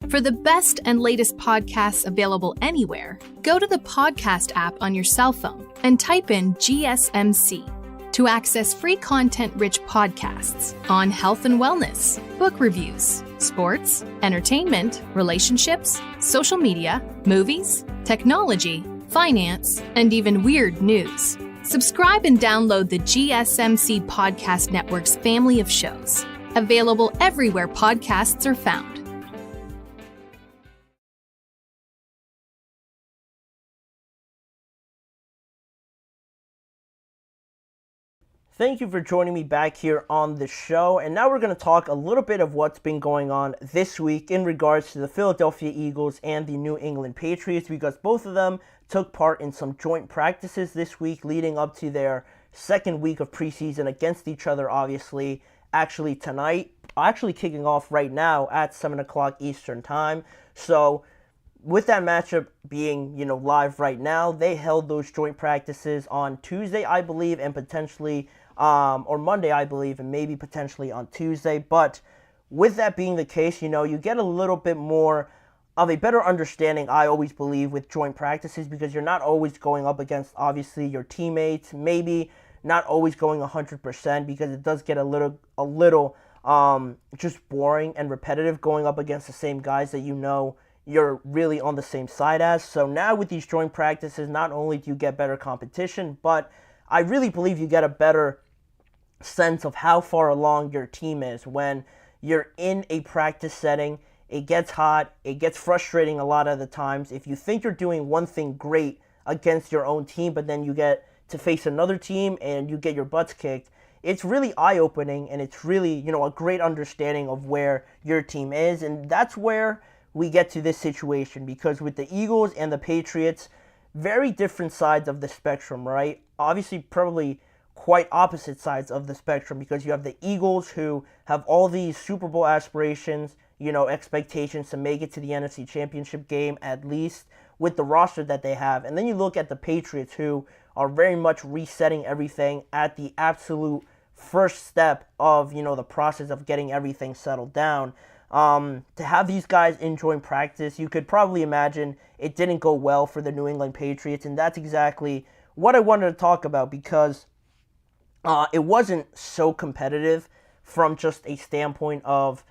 For the best and latest podcasts available anywhere, go to the podcast app on your cell phone and type in GSMC to access free content-rich podcasts on health and wellness, book reviews, sports, entertainment, relationships, social media, movies, technology, finance, and even weird news. Subscribe and download the GSMC Podcast Network's family of shows, available everywhere podcasts are found. Thank you for joining me back here on the show, and now we're going to talk a little bit of what's been going on this week in regards to the Philadelphia Eagles and the New England Patriots, because both of them took part in some joint practices this week leading up to their second week of preseason against each other, obviously, actually tonight, actually kicking off right now at 7 o'clock Eastern Time. So with that matchup being, live right now, they held those joint practices on Tuesday, I believe, and potentially or Monday, I believe, and maybe potentially on Tuesday. But with that being the case, you get a little bit more of a better understanding, I always believe, with joint practices, because you're not always going up against, obviously, your teammates. Maybe not always going 100%, because it does get a little just boring and repetitive going up against the same guys that you're really on the same side as. So now with these joint practices, not only do you get better competition, but I really believe you get a better sense of how far along your team is when you're in a practice setting. It gets hot, it gets frustrating a lot of the times. If you think you're doing one thing great against your own team, but then you get to face another team and you get your butts kicked, it's really eye-opening, and it's really, a great understanding of where your team is. And that's where we get to this situation, because with the Eagles and the Patriots, very different sides of the spectrum, right? Obviously, probably quite opposite sides of the spectrum, because you have the Eagles, who have all these Super Bowl aspirations, expectations to make it to the NFC Championship game, at least with the roster that they have. And then you look at the Patriots, who are very much resetting everything at the absolute first step of, the process of getting everything settled down. To have these guys in joint practice, you could probably imagine it didn't go well for the New England Patriots, and that's exactly what I wanted to talk about, because it wasn't so competitive from just a standpoint of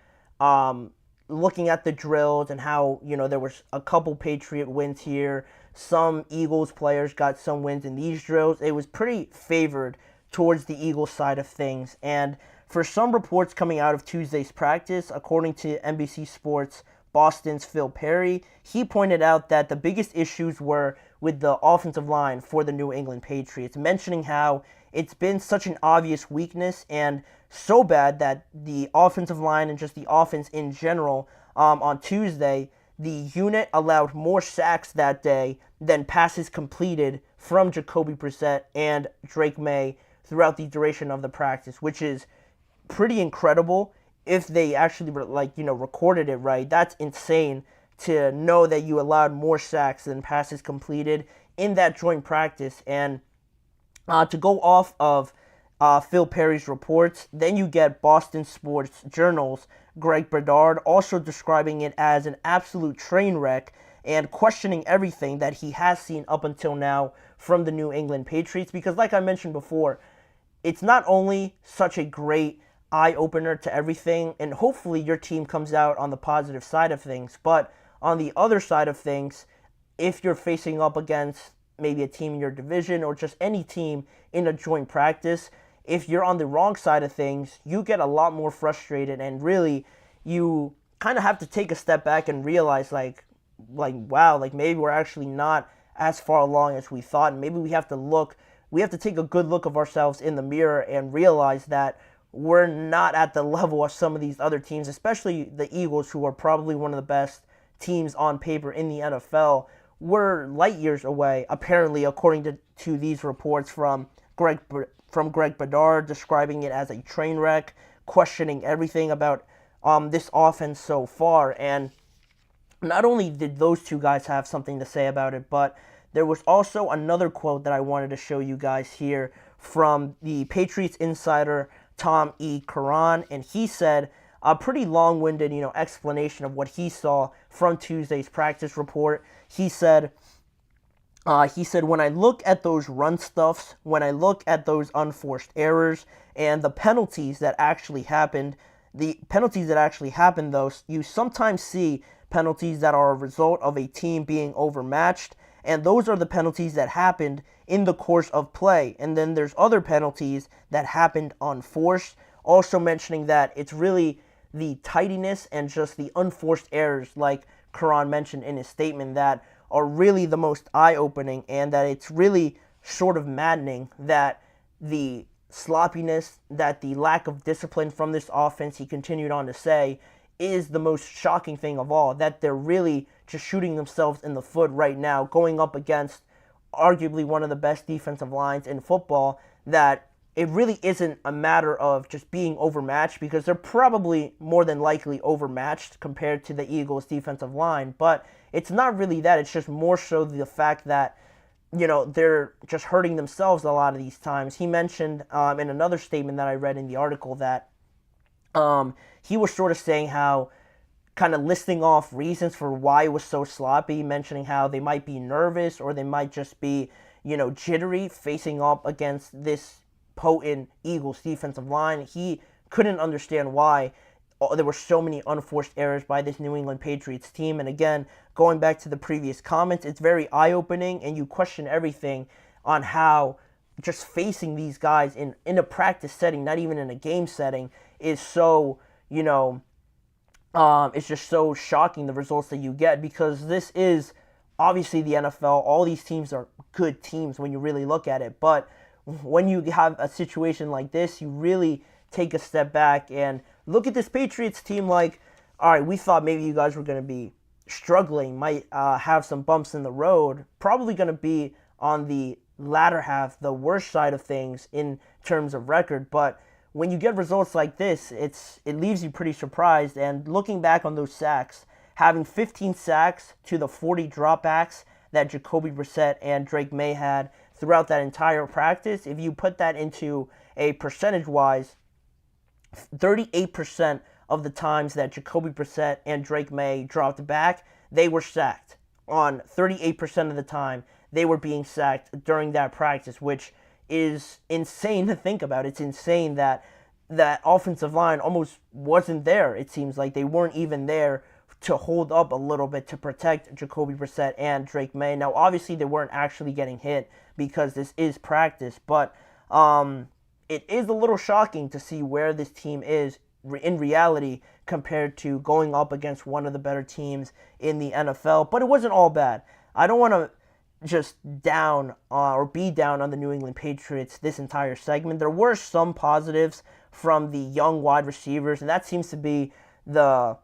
looking at the drills and how, there was a couple Patriot wins here. Some Eagles players got some wins in these drills. It was pretty favored towards the Eagles side of things. And for some reports coming out of Tuesday's practice, according to NBC Sports Boston's Phil Perry, he pointed out that the biggest issues were with the offensive line for the New England Patriots, mentioning how it's been such an obvious weakness and so bad that the offensive line and just the offense in general, on Tuesday, the unit allowed more sacks that day than passes completed from Jacoby Brissett and Drake May throughout the duration of the practice, which is pretty incredible if they actually recorded it right. That's insane to know that you allowed more sacks than passes completed in that joint practice. And to go off of Phil Perry's reports, then you get Boston Sports Journal's Greg Bedard also describing it as an absolute train wreck and questioning everything that he has seen up until now from the New England Patriots. Because like I mentioned before, it's not only such a great eye-opener to everything, and hopefully your team comes out on the positive side of things, but on the other side of things, if you're facing up against maybe a team in your division or just any team in a joint practice, if you're on the wrong side of things, you get a lot more frustrated, and really you kind of have to take a step back and realize wow, maybe we're actually not as far along as we thought. And maybe we have to take a good look of ourselves in the mirror and realize that we're not at the level of some of these other teams, especially the Eagles, who are probably one of the best teams on paper in the NFL. We're light years away, apparently, according to these reports from Greg Bedard, describing it as a train wreck, questioning everything about this offense so far. And not only did those two guys have something to say about it, but there was also another quote that I wanted to show you guys here from the Patriots insider Tom E. Curran, and he said a pretty long-winded, explanation of what he saw from Tuesday's practice report. He said, when I look at those run stuffs, when I look at those unforced errors and the penalties that actually happened, though, you sometimes see penalties that are a result of a team being overmatched, and those are the penalties that happened in the course of play. And then there's other penalties that happened unforced, also mentioning that it's really the tidiness and just the unforced errors, like Curran mentioned in his statement, that are really the most eye-opening, and that it's really sort of maddening that the sloppiness, that the lack of discipline from this offense, he continued on to say, is the most shocking thing of all, that they're really just shooting themselves in the foot right now, going up against arguably one of the best defensive lines in football, that it really isn't a matter of just being overmatched, because they're probably more than likely overmatched compared to the Eagles' defensive line, but it's not really that. It's just more so the fact that, they're just hurting themselves a lot of these times. He mentioned in another statement that I read in the article that he was sort of saying how, kind of listing off reasons for why it was so sloppy, mentioning how they might be nervous or they might just be, jittery facing up against this potent Eagles defensive line. He couldn't understand why there were so many unforced errors by this New England Patriots team. And again, going back to the previous comments, it's very eye-opening, and you question everything on how just facing these guys in a practice setting, not even in a game setting, is so, it's just so shocking, the results that you get, because this is obviously the NFL. All these teams are good teams when you really look at it, but when you have a situation like this, you really take a step back and look at this Patriots team like, all right, we thought maybe you guys were going to be struggling, might have some bumps in the road, probably going to be on the latter half, the worst side of things in terms of record. But when you get results like this, it leaves you pretty surprised. And looking back on those sacks, having 15 sacks to the 40 dropbacks that Jacoby Brissett and Drake May had throughout that entire practice, if you put that into a percentage-wise, 38% of the times that Jacoby Brissett and Drake May dropped back, they were sacked. On 38% of the time, they were being sacked during that practice, which is insane to think about. It's insane that that offensive line almost wasn't there. It seems like they weren't even there to hold up a little bit to protect Jacoby Brissett and Drake May. Now, obviously, they weren't actually getting hit because this is practice, but it is a little shocking to see where this team is in reality compared to going up against one of the better teams in the NFL. But it wasn't all bad. I don't want to just down or be down on the New England Patriots this entire segment. There were some positives from the young wide receivers, and that seems to be the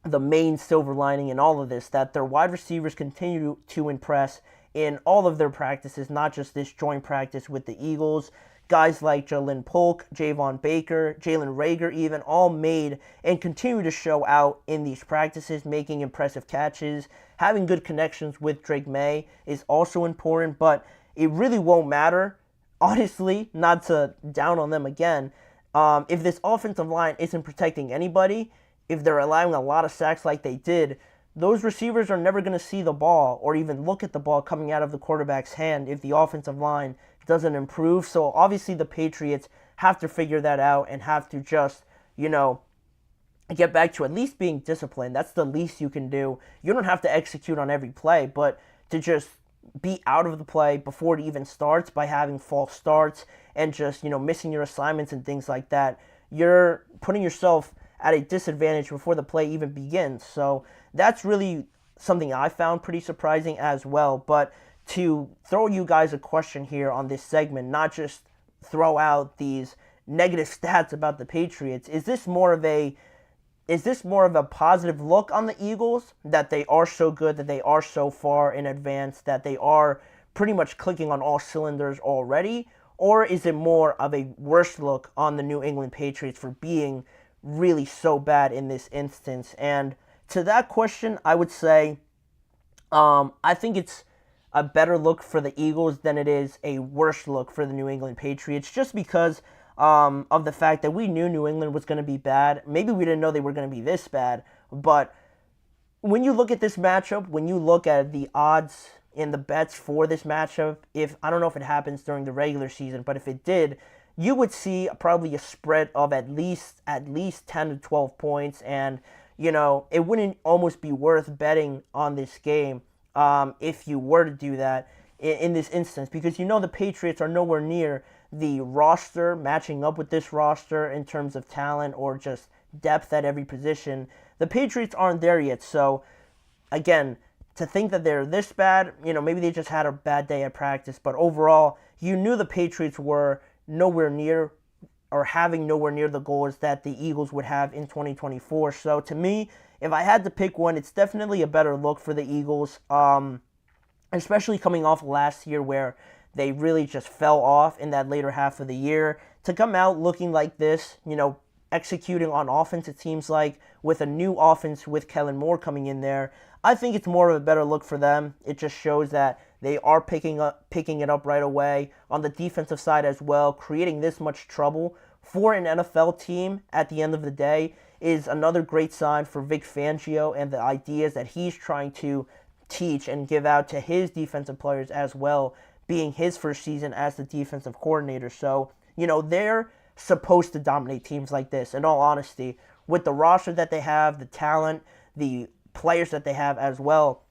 main silver lining in all of this, that their wide receivers continue to impress in all of their practices, not just this joint practice with the Eagles. Guys like Jalen Polk, Javon Baker, Jalen Reagor even, all made and continue to show out in these practices, making impressive catches. Having good connections with Drake May is also important, but it really won't matter, honestly, not to down on them again. If this offensive line isn't protecting anybody, if they're allowing a lot of sacks like they did, those receivers are never going to see the ball or even look at the ball coming out of the quarterback's hand if the offensive line doesn't improve. So obviously the Patriots have to figure that out and have to just, get back to at least being disciplined. That's the least you can do. You don't have to execute on every play, but to just be out of the play before it even starts by having false starts and just, missing your assignments and things like that, you're putting yourself at a disadvantage before the play even begins. So that's really something I found pretty surprising as well. But to throw you guys a question here on this segment, not just throw out these negative stats about the Patriots. Is this more of a positive look on the Eagles, that they are so good, that they are so far in advance, that they are pretty much clicking on all cylinders already? Or is it more of a worse look on the New England Patriots for being really so bad in this instance? And to that question, I would say I think it's a better look for the Eagles than it is a worse look for the New England Patriots, just because of the fact that we knew New England was going to be bad. Maybe we didn't know they were going to be this bad, but when you look at this matchup, when you look at the odds and the bets for this matchup, I don't know if it happens during the regular season, but if it did, you would see probably a spread of at least 10 to 12 points, and it wouldn't almost be worth betting on this game if you were to do that in this instance, because the Patriots are nowhere near the roster matching up with this roster in terms of talent or just depth at every position. The Patriots aren't there yet, so again, to think that they're this bad, maybe they just had a bad day at practice, but overall, you knew the Patriots were nowhere near or having nowhere near the goals that the Eagles would have in 2024. So to me, if I had to pick one, it's definitely a better look for the Eagles, especially coming off last year where they really just fell off in that later half of the year. To come out looking like this, executing on offense, it seems like, with a new offense with Kellen Moore coming in there, I think it's more of a better look for them. It just shows that they are picking it up right away on the defensive side as well. Creating this much trouble for an NFL team at the end of the day is another great sign for Vic Fangio and the ideas that he's trying to teach and give out to his defensive players as well, being his first season as the defensive coordinator. So, they're supposed to dominate teams like this, in all honesty. With the roster that they have, the talent, the players that they have as well,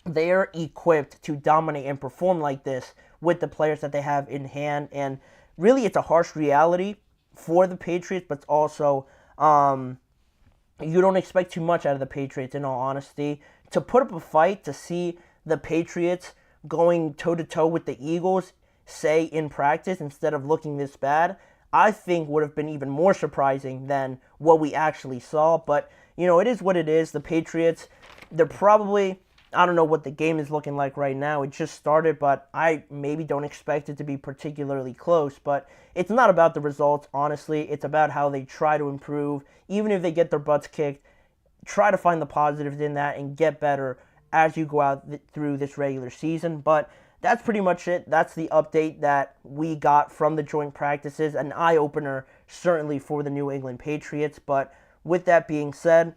they're equipped to dominate and perform like this with the players that they have in hand. And really, it's a harsh reality for the Patriots, but it's also, you don't expect too much out of the Patriots, in all honesty. To put up a fight, to see the Patriots going toe-to-toe with the Eagles, say, in practice, instead of looking this bad, I think would have been even more surprising than what we actually saw. But, it is what it is. The Patriots, they're probably, I don't know what the game is looking like right now. It just started, but I maybe don't expect it to be particularly close. But it's not about the results, honestly. It's about how they try to improve. Even if they get their butts kicked, try to find the positives in that and get better as you go out through this regular season. But that's pretty much it. That's the update that we got from the joint practices. An eye-opener, certainly, for the New England Patriots. But with that being said,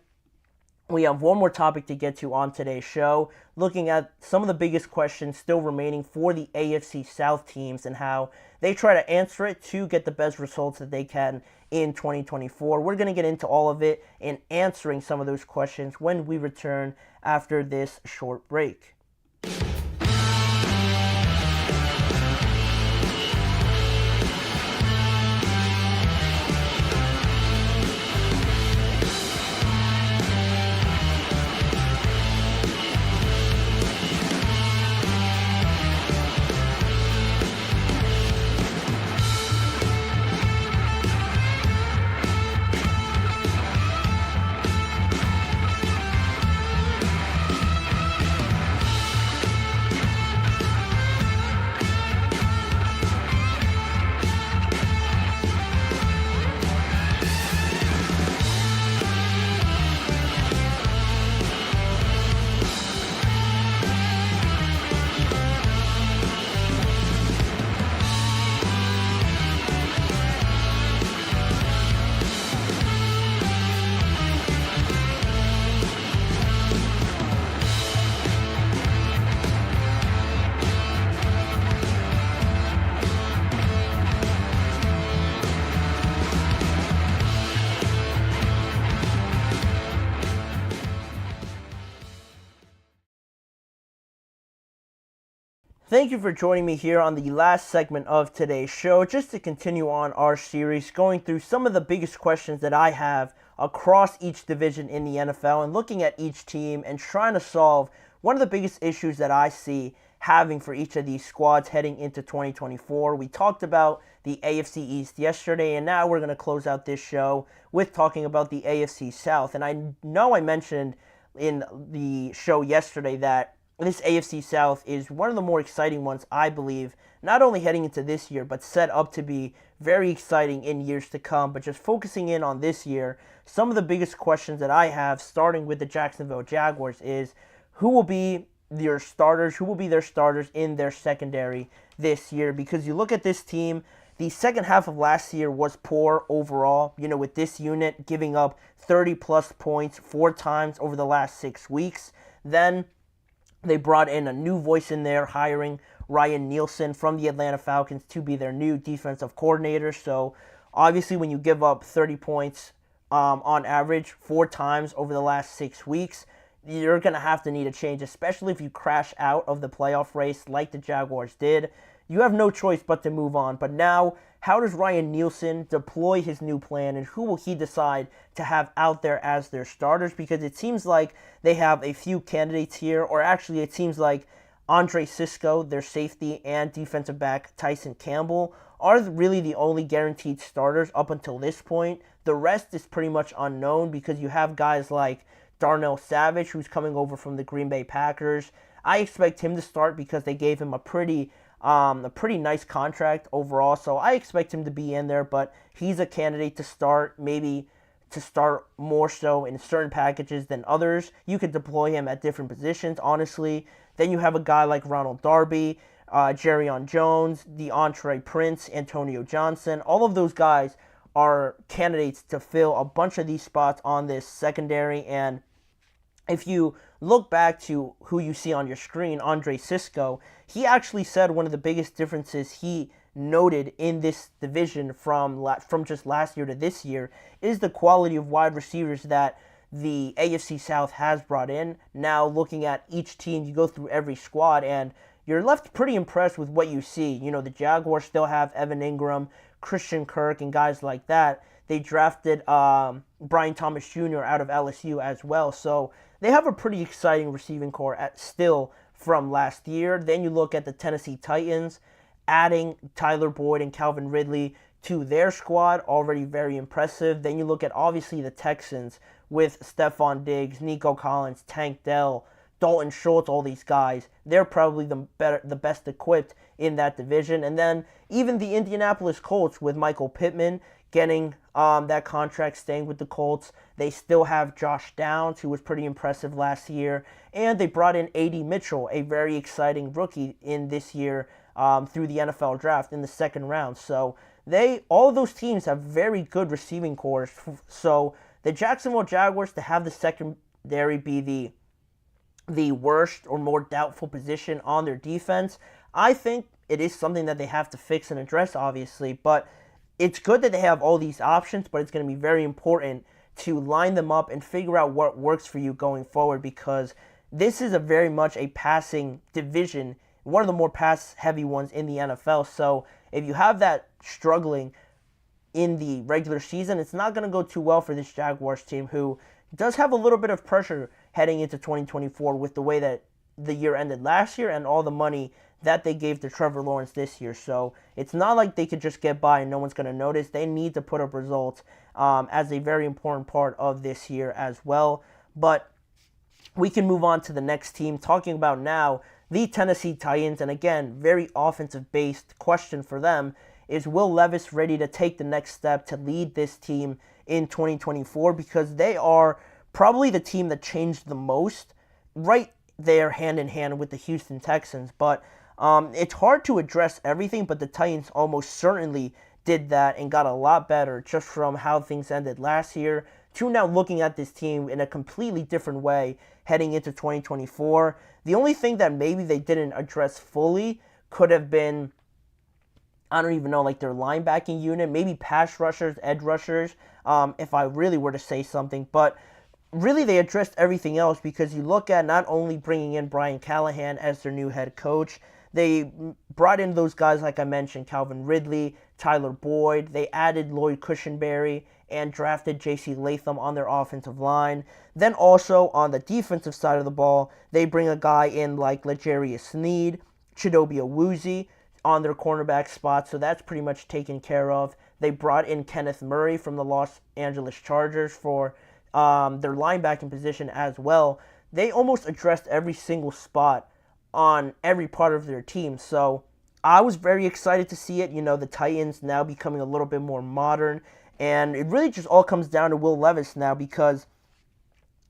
we have one more topic to get to on today's show, looking at some of the biggest questions still remaining for the AFC South teams and how they try to answer it to get the best results that they can in 2024. We're going to get into all of it and answering some of those questions when we return after this short break. Thank you for joining me here on the last segment of today's show, just to continue on our series, going through some of the biggest questions that I have across each division in the NFL and looking at each team and trying to solve one of the biggest issues that I see having for each of these squads heading into 2024. We talked about the AFC East yesterday, and now we're going to close out this show with talking about the AFC South. And I know I mentioned in the show yesterday that this AFC South is one of the more exciting ones, I believe, not only heading into this year, but set up to be very exciting in years to come. But just focusing in on this year, some of the biggest questions that I have, starting with the Jacksonville Jaguars, is who will be their starters, who will be their starters in their secondary this year? Because you look at this team, the second half of last year was poor overall, with this unit giving up 30-plus points 4 times over the last 6 weeks. Then they brought in a new voice in there, hiring Ryan Nielsen from the Atlanta Falcons to be their new defensive coordinator. So obviously when you give up 30 points on average 4 times over the last 6 weeks, you're going to have to need a change, especially if you crash out of the playoff race like the Jaguars did. You have no choice but to move on. But now, how does Ryan Nielsen deploy his new plan, and who will he decide to have out there as their starters? Because it seems like they have a few candidates here, or actually it seems like Andre Cisco, their safety, and defensive back Tyson Campbell are really the only guaranteed starters up until this point. The rest is pretty much unknown because you have guys like Darnell Savage, who's coming over from the Green Bay Packers. I expect him to start because they gave him a pretty nice contract overall, so I expect him to be in there, but he's a candidate to start, maybe to start more so in certain packages than others. You could deploy him at different positions, honestly. Then you have a guy like Ronald Darby, Jerrion Jones, DeAndre Prince, Antonio Johnson. All of those guys are candidates to fill a bunch of these spots on this secondary, and if you look back to who you see on your screen, Andre Cisco, he actually said one of the biggest differences he noted in this division from just last year to this year is the quality of wide receivers that the AFC South has brought in. Now, looking at each team, you go through every squad, and you're left pretty impressed with what you see. The Jaguars still have Evan Ingram, Christian Kirk, and guys like that. They drafted Brian Thomas Jr. out of LSU as well, so they have a pretty exciting receiving core still from last year. Then you look at the Tennessee Titans, adding Tyler Boyd and Calvin Ridley to their squad, already very impressive. Then you look at, obviously, the Texans with Stephon Diggs, Nico Collins, Tank Dell, Dalton Schultz, all these guys. They're probably the best equipped in that division. And then even the Indianapolis Colts with Michael Pittman getting that contract, staying with the Colts. They still have Josh Downs, who was pretty impressive last year. And they brought in A.D. Mitchell, a very exciting rookie in this year through the NFL draft in the second round. So all of those teams have very good receiving cores. So the Jacksonville Jaguars, to have the secondary be the worst or more doubtful position on their defense, I think it is something that they have to fix and address, obviously. But it's good that they have all these options, but it's going to be very important to line them up and figure out what works for you going forward, because this is very much a passing division, one of the more pass-heavy ones in the NFL. So if you have that struggling in the regular season, it's not going to go too well for this Jaguars team, who does have a little bit of pressure heading into 2024 with the way that the year ended last year and all the money that they gave to Trevor Lawrence this year. So it's not like they could just get by and no one's going to notice. They need to put up results as a very important part of this year as well. But we can move on to the next team, talking about now the Tennessee Titans. And again, very offensive-based question for them is, will Levis ready to take the next step to lead this team in 2024? Because they are probably the team that changed the most, right there hand in hand with the Houston Texans. But it's hard to address everything, but the Titans almost certainly did that and got a lot better just from how things ended last year to now looking at this team in a completely different way heading into 2024. The only thing that maybe they didn't address fully could have been, I don't even know, like their linebacking unit, maybe pass rushers, edge rushers, if I really were to say something. But really they addressed everything else, because you look at not only bringing in Brian Callahan as their new head coach, they brought in those guys like I mentioned, Calvin Ridley, Tyler Boyd. They added Lloyd Cushenberry and drafted J.C. Latham on their offensive line. Then also on the defensive side of the ball, they bring a guy in like L'Jarius Sneed, Chidobe Awuzie on their cornerback spot, so that's pretty much taken care of. They brought in Kenneth Murray from the Los Angeles Chargers for their linebacking position as well. They almost addressed every single spot on every part of their team, so I was very excited to see it. The Titans now becoming a little bit more modern, and it really just all comes down to Will Levis now, because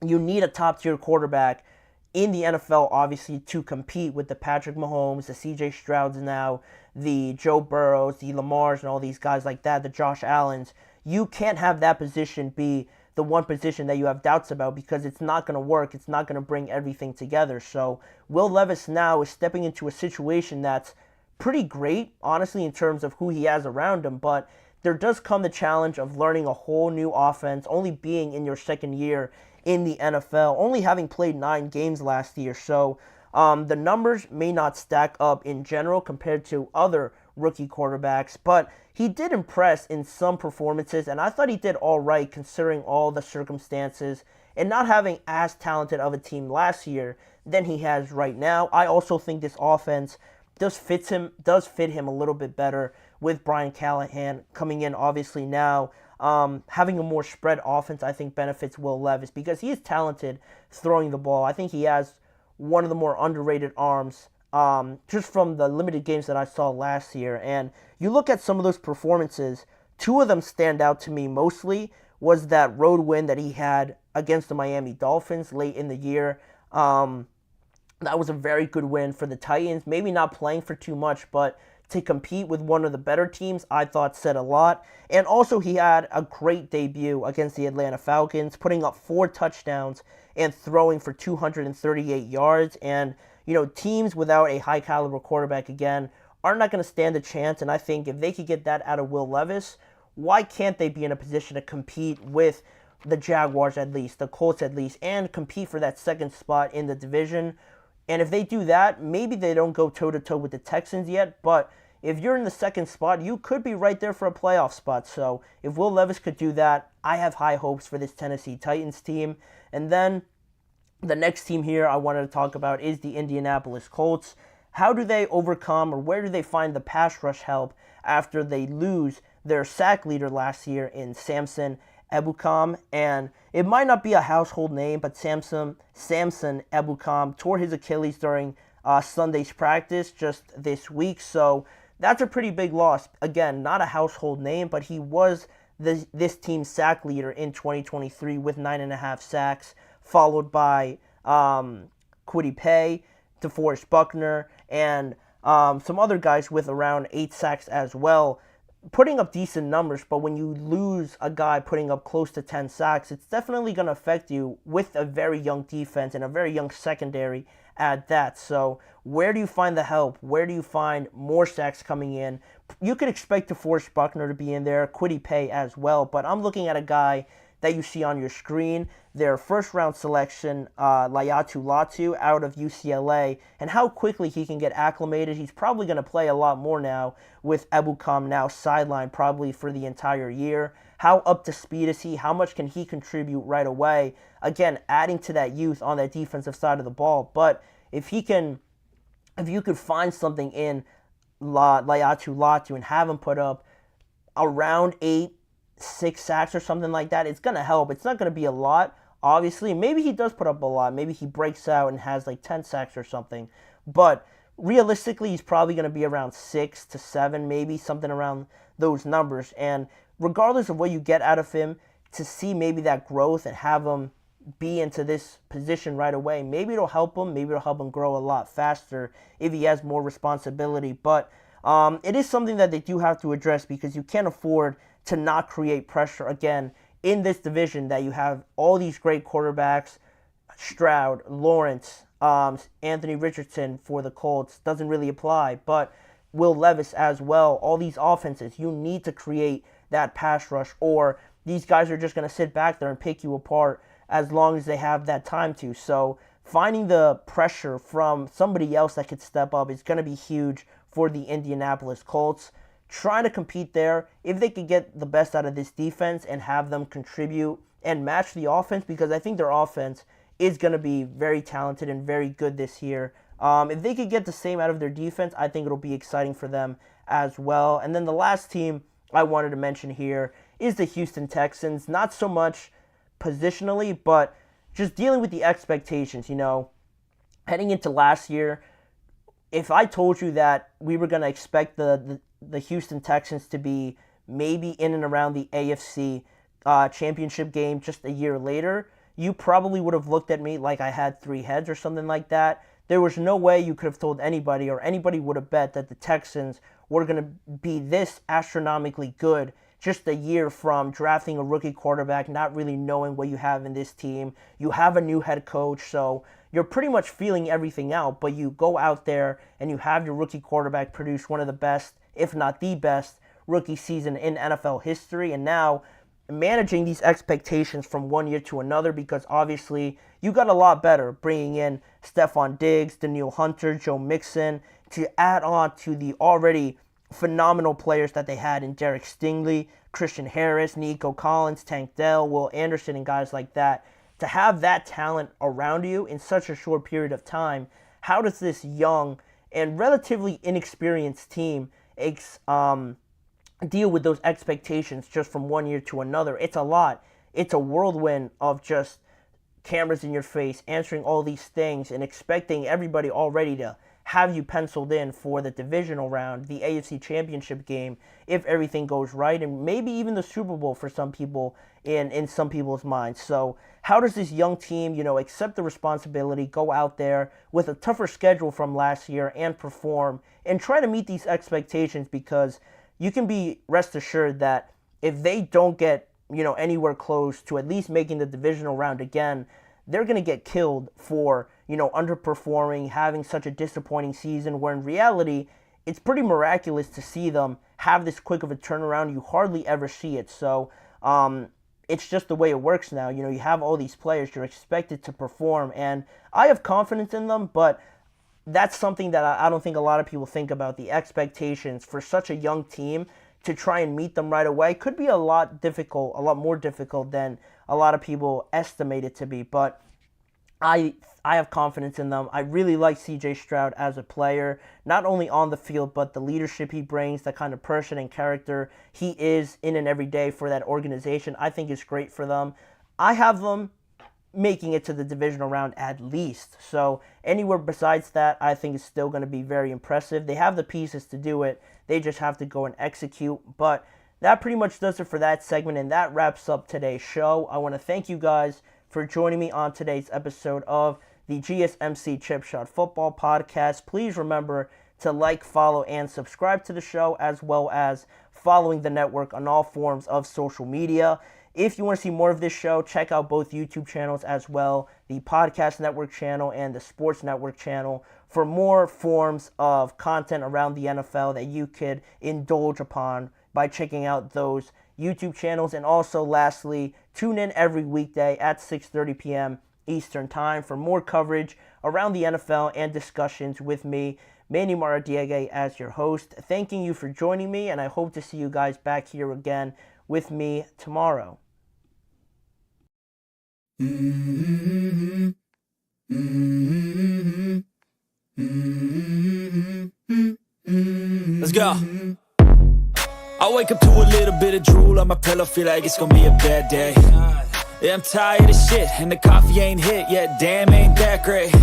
you need a top-tier quarterback in the NFL, obviously, to compete with the Patrick Mahomes, the CJ Strouds now, the Joe Burrows, the Lamars, and all these guys like that, the Josh Allens. You can't have that position be the one position that you have doubts about, because it's not going to work. It's not going to bring everything together. So Will Levis now is stepping into a situation that's pretty great, honestly, in terms of who he has around him, but there does come the challenge of learning a whole new offense, only being in your second year in the NFL, only having played 9 games last year. So the numbers may not stack up in general compared to other rookie quarterbacks, but he did impress in some performances, and I thought he did all right considering all the circumstances and not having as talented of a team last year than he has right now. I also think this offense does fit him a little bit better with Brian Callahan coming in, obviously now. Having a more spread offense, I think, benefits Will Levis because he is talented throwing the ball. I think he has one of the more underrated arms, just from the limited games that I saw last year. And you look at some of those performances, 2 of them stand out to me mostly. Was that road win that he had against the Miami Dolphins late in the year. That was a very good win for the Titans. Maybe not playing for too much, but to compete with one of the better teams, I thought said a lot. And also he had a great debut against the Atlanta Falcons, putting up 4 touchdowns and throwing for 238 yards. And, teams without a high-caliber quarterback, again, are not going to stand a chance. And I think if they could get that out of Will Levis, why can't they be in a position to compete with the Jaguars at least, the Colts at least, and compete for that second spot in the division? And if they do that, maybe they don't go toe-to-toe with the Texans yet, but if you're in the second spot, you could be right there for a playoff spot. So if Will Levis could do that, I have high hopes for this Tennessee Titans team. And then the next team here I wanted to talk about is the Indianapolis Colts. How do they overcome, or where do they find the pass rush help after they lose their sack leader last year in Samson Ebukam? And it might not be a household name, but Samson Ebukam tore his Achilles during Sunday's practice just this week, so that's a pretty big loss. Again, not a household name, but he was this team's sack leader in 2023 with 9.5 sacks, followed by Kwity Paye, DeForest Buckner, and some other guys with around 8 sacks as well, putting up decent numbers. But when you lose a guy putting up close to 10 sacks, it's definitely going to affect you with a very young defense and a very young secondary at that. So where do you find the help? Where do you find more sacks coming in? You could expect DeForest Buckner to be in there, Kwity Paye as well, but I'm looking at a guy that you see on your screen, their first-round selection, Laiatu Latu out of UCLA, and how quickly he can get acclimated. He's probably going to play a lot more now with Ebukam now sidelined probably for the entire year. How up to speed is he? How much can he contribute right away? Again, adding to that youth on that defensive side of the ball. But if you could find something in Laiatu Latu and have him put up around 6 sacks or something like that, it's going to help. It's not going to be a lot, obviously. Maybe he does put up a lot. Maybe he breaks out and has like 10 sacks or something. But realistically, he's probably going to be around 6 to 7, maybe something around those numbers. And regardless of what you get out of him, to see maybe that growth and have him be into this position right away, maybe it'll help him. Maybe it'll help him grow a lot faster if he has more responsibility. But it is something that they do have to address, because you can't afford to not create pressure again in this division that you have all these great quarterbacks. Stroud, Lawrence, Anthony Richardson for the Colts doesn't really apply, but Will Levis as well. All these offenses, you need to create that pass rush, or these guys are just going to sit back there and pick you apart as long as they have that time to. So finding the pressure from somebody else that could step up is going to be huge for the Indianapolis Colts. Trying to compete there, if they could get the best out of this defense and have them contribute and match the offense, because I think their offense is going to be very talented and very good this year. If they could get the same out of their defense, I think it'll be exciting for them as well. And then the last team I wanted to mention here is the Houston Texans. Not so much positionally, but just dealing with the expectations. Heading into last year, if I told you that we were going to expect the Houston Texans to be maybe in and around the AFC championship game just a year later, you probably would have looked at me like I had three heads or something like that. There was no way you could have told anybody, or anybody would have bet that the Texans were going to be this astronomically good just a year from drafting a rookie quarterback, not really knowing what you have in this team. You have a new head coach, so you're pretty much feeling everything out, but you go out there and you have your rookie quarterback produce one of the best, if not the best, rookie season in NFL history. And now managing these expectations from one year to another, because obviously you got a lot better bringing in Stephon Diggs, Danielle Hunter, Joe Mixon, to add on to the already phenomenal players that they had in Derek Stingley, Christian Harris, Nico Collins, Tank Dell, Will Anderson, and guys like that. To have that talent around you in such a short period of time, how does this young and relatively inexperienced team deal with those expectations just from one year to another? It's a lot. It's a whirlwind of just cameras in your face, answering all these things, and expecting everybody already to have you penciled in for the divisional round, the AFC Championship game, if everything goes right, and maybe even the Super Bowl for some people in some people's minds. So how does this young team, accept the responsibility, go out there with a tougher schedule from last year and perform and try to meet these expectations? Because you can be rest assured that if they don't get, anywhere close to at least making the divisional round again, they're going to get killed for, underperforming, having such a disappointing season, where in reality, it's pretty miraculous to see them have this quick of a turnaround. You hardly ever see it. So it's just the way it works now. You have all these players, you're expected to perform, and I have confidence in them, but that's something that I don't think a lot of people think about. The expectations for such a young team to try and meet them right away could be a lot more difficult than a lot of people estimate it to be. But I have confidence in them. I really like CJ Stroud as a player, not only on the field, but the leadership he brings, the kind of person and character he is in and every day for that organization, I think is great for them. I have them making it to the divisional round at least. So anywhere besides that, I think is still going to be very impressive. They have the pieces to do it. They just have to go and execute. But that pretty much does it for that segment, and that wraps up today's show. I want to thank you guys for joining me on today's episode of the GSMC Chip Shot Football Podcast. Please remember to like, follow, and subscribe to the show, as well as following the network on all forms of social media. If you want to see more of this show, check out both YouTube channels as well, the Podcast Network channel and the Sports Network channel, for more forms of content around the NFL that you could indulge upon by checking out those YouTube channels. And also, lastly, tune in every weekday at 6:30 p.m. Eastern Time for more coverage around the NFL and discussions with me, Manny Maradiaga, as your host. Thanking you for joining me, and I hope to see you guys back here again with me tomorrow. Mm-hmm. Mm-hmm. Mm-hmm. Let's go. I wake up to a little bit of drool on my pillow, feel like it's gonna be a bad day. Yeah, I'm tired of shit, and the coffee ain't hit yet, damn, ain't that great.